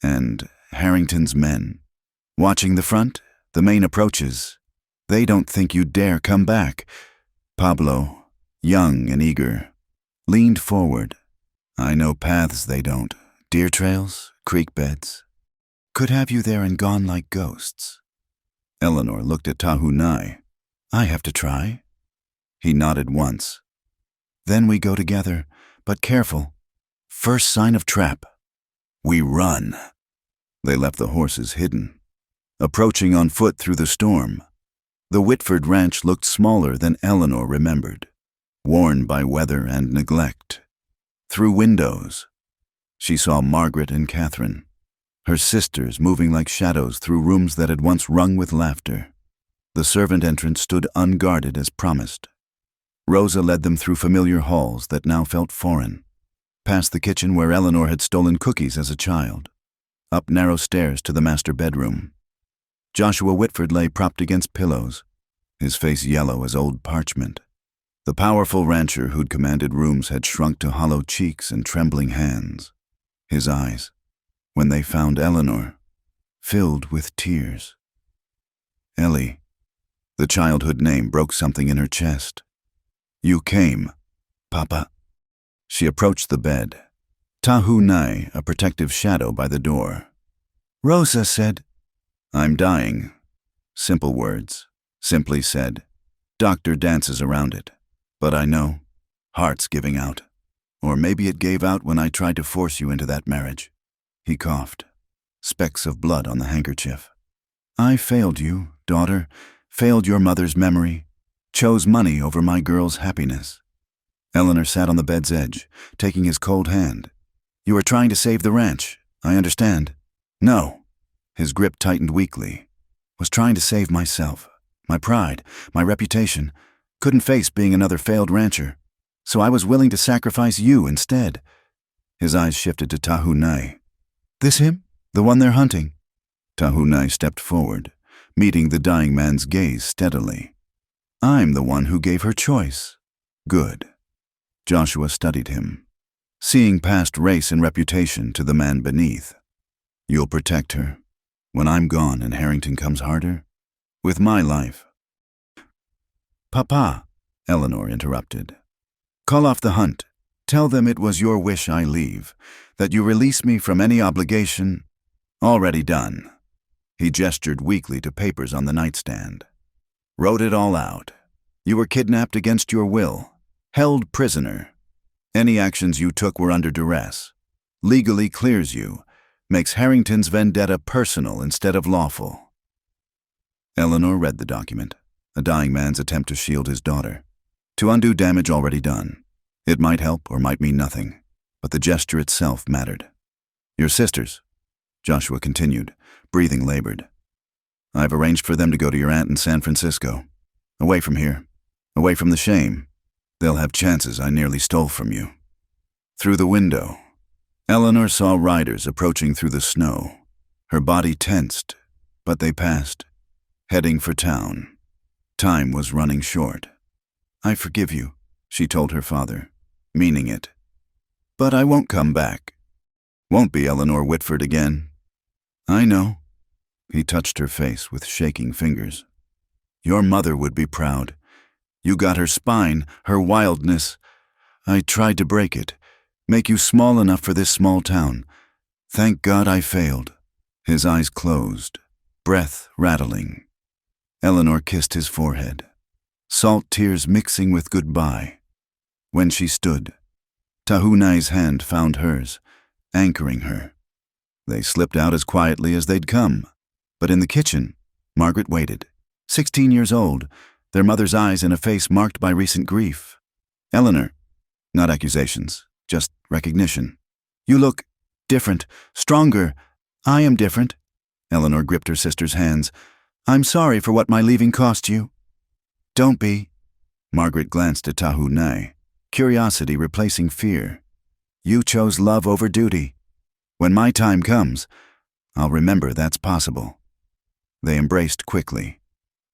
And Harrington's men, watching the front, the main approaches, they don't think you'd dare come back. Pablo, young and eager, leaned forward. I know paths they don't, deer trails, creek beds. Could have you there and gone like ghosts. Eleanor looked at Tahunai. I have to try. He nodded once. Then we go together, but careful. First sign of trap. We run. They left the horses hidden. Approaching on foot through the storm, the Whitford ranch looked smaller than Eleanor remembered, worn by weather and neglect. Through windows, she saw Margaret and Catherine, her sisters moving like shadows through rooms that had once rung with laughter. The servant entrance stood unguarded as promised. Rosa led them through familiar halls that now felt foreign, past the kitchen where Eleanor had stolen cookies as a child, up narrow stairs to the master bedroom. Joshua Whitford lay propped against pillows, his face yellow as old parchment. The powerful rancher who'd commanded rooms had shrunk to hollow cheeks and trembling hands. His eyes, when they found Eleanor, filled with tears. Ellie, the childhood name broke something in her chest. You came, Papa. She approached the bed. Tahunai, a protective shadow by the door. Rosa said, I'm dying. Simple words, simply said. Doctor dances around it. But I know, heart's giving out. Or maybe it gave out when I tried to force you into that marriage. He coughed, specks of blood on the handkerchief. I failed you, daughter, failed your mother's memory, chose money over my girl's happiness. Eleanor sat on the bed's edge, taking his cold hand. You were trying to save the ranch, I understand. No. His grip tightened weakly. Was trying to save myself, my pride, my reputation. Couldn't face being another failed rancher. So I was willing to sacrifice you instead. His eyes shifted to Tahunai. This him? The one they're hunting? Tahunai stepped forward, meeting the dying man's gaze steadily. I'm the one who gave her choice. Good. Joshua studied him. seeing past race and reputation to the man beneath. You'll protect her when I'm gone and Harrington comes harder? With my life. Papa, Eleanor interrupted. Call off the hunt. Tell them it was your wish I leave, that you release me from any obligation. Already done. He gestured weakly to papers on the nightstand. Wrote it all out. You were kidnapped against your will, held prisoner. Any actions you took were under duress. Legally clears you, makes Harrington's vendetta personal instead of lawful. Eleanor read the document, a dying man's attempt to shield his daughter, to undo damage already done. It might help or might mean nothing, but the gesture itself mattered. Your sisters, Joshua continued, breathing labored. I've arranged for them to go to your aunt in San Francisco, away from here, away from the shame. They'll have chances I nearly stole from you. Through the window, Eleanor saw riders approaching through the snow. Her body tensed, but they passed, heading for town. Time was running short. I forgive you, she told her father, meaning it. But I won't come back. Won't be Eleanor Whitford again. I know. He touched her face with shaking fingers. Your mother would be proud. You got her spine, her wildness. I tried to break it, make you small enough for this small town. Thank God I failed. His eyes closed, breath rattling. Eleanor kissed his forehead, salt tears mixing with goodbye. When she stood, Tahunai's hand found hers, anchoring her. They slipped out as quietly as they'd come. But in the kitchen, Margaret waited, 16 years old, their mother's eyes in a face marked by recent grief. Eleanor, not accusations, just recognition. You look different, stronger. I am different. Eleanor gripped her sister's hands. I'm sorry for what my leaving cost you. Don't be. Margaret glanced at Tahunai, curiosity replacing fear. You chose love over duty. When my time comes, I'll remember that's possible. They embraced quickly,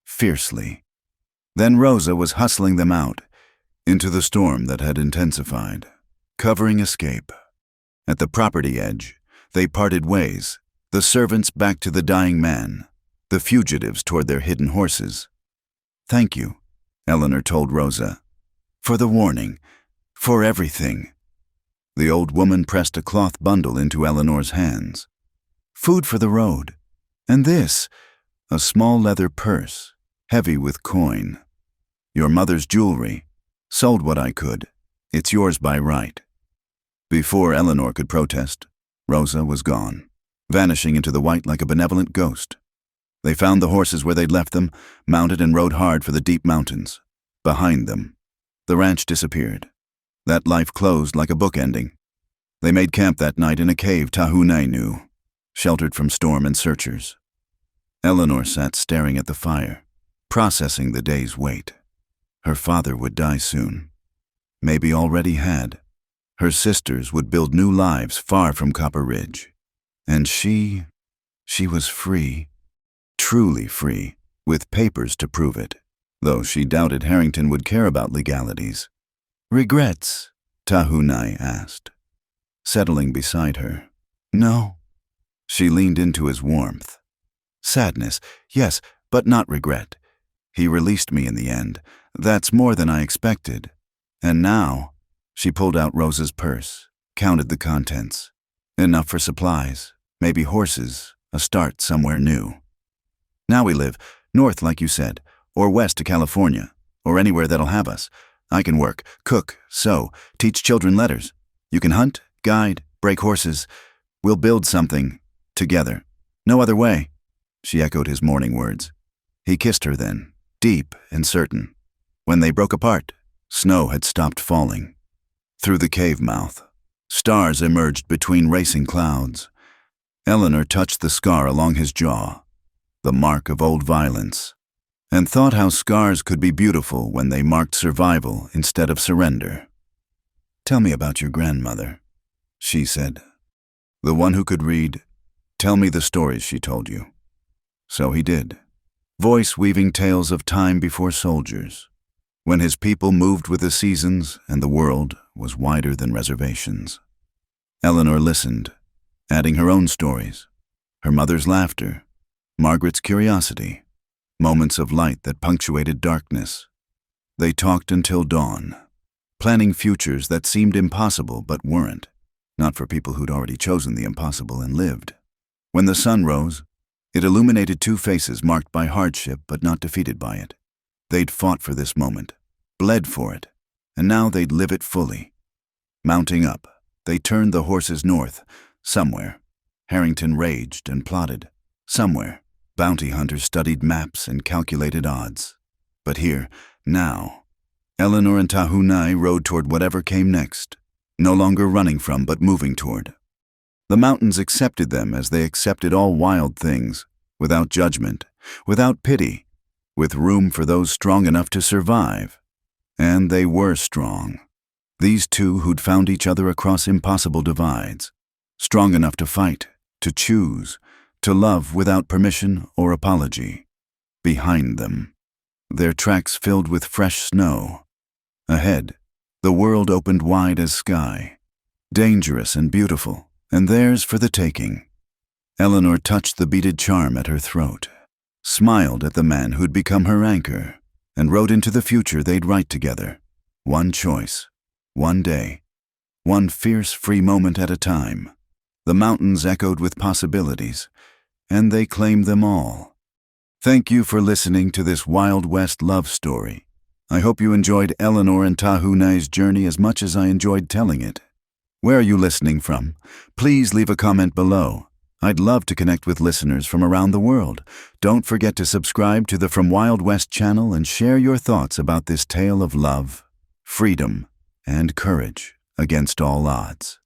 fiercely. Then Rosa was hustling them out, into the storm that had intensified, covering escape. At the property edge, they parted ways, the servants back to the dying man, the fugitives toward their hidden horses. Thank you, Eleanor told Rosa, for the warning, for everything. The old woman pressed a cloth bundle into Eleanor's hands. Food for the road. And this, a small leather purse, heavy with coin. Your mother's jewelry. Sold what I could. It's yours by right. Before Eleanor could protest, Rosa was gone, vanishing into the white like a benevolent ghost. They found the horses where they'd left them, mounted and rode hard for the deep mountains. Behind them, the ranch disappeared. That life closed like a book ending. They made camp that night in a cave Tahunai knew, sheltered from storm and searchers. Eleanor sat staring at the fire, processing the day's weight. Her father would die soon. Maybe already had. Her sisters would build new lives far from Copper Ridge. And she was free. Truly free, with papers to prove it, though she doubted Harrington would care about legalities. Regrets? Tahunai asked, settling beside her. No. She leaned into his warmth. Sadness, yes, but not regret. He released me in the end. That's more than I expected. And now, she pulled out Rosa's purse, counted the contents. Enough for supplies, maybe horses, a start somewhere new. Now we live, north like you said, or west to California, or anywhere that'll have us. I can work, cook, sew, teach children letters. You can hunt, guide, break horses. We'll build something, together. No other way. She echoed his morning words. He kissed her then, deep and certain. When they broke apart, snow had stopped falling. Through the cave mouth, stars emerged between racing clouds. Eleanor touched the scar along his jaw, the mark of old violence, and thought how scars could be beautiful when they marked survival instead of surrender. Tell me about your grandmother, she said. The one who could read, tell me the stories she told you. So he did, voice weaving tales of time before soldiers. when his people moved with the seasons and the world was wider than reservations. Eleanor listened, adding her own stories, her mother's laughter, Margaret's curiosity, moments of light that punctuated darkness. They talked until dawn, planning futures that seemed impossible but weren't, not for people who'd already chosen the impossible and lived. When the sun rose, it illuminated two faces marked by hardship but not defeated by it. They'd fought for this moment, bled for it, and now they'd live it fully. Mounting up, they turned the horses north, somewhere. Harrington raged and plotted. Somewhere, bounty hunters studied maps and calculated odds. But here, now, Eleanor and Tahunai rode toward whatever came next, no longer running from but moving toward. The mountains accepted them as they accepted all wild things, without judgment, without pity, with room for those strong enough to survive. And they were strong. These two who'd found each other across impossible divides, strong enough to fight, to choose, to love without permission or apology. Behind them, their tracks filled with fresh snow. Ahead, the world opened wide as sky, dangerous and beautiful, and theirs for the taking. Eleanor touched the beaded charm at her throat, smiled at the man who'd become her anchor, and rode into the future they'd write together. One choice, one day, one fierce free moment at a time. The mountains echoed with possibilities, and they claimed them all. Thank you for listening to this Wild West love story. I hope you enjoyed Eleanor and Tahunai's journey as much as I enjoyed telling it. Where are you listening from? Please leave a comment below. I'd love to connect with listeners from around the world. Don't forget to subscribe to the From Wild West channel and share your thoughts about this tale of love, freedom, and courage against all odds.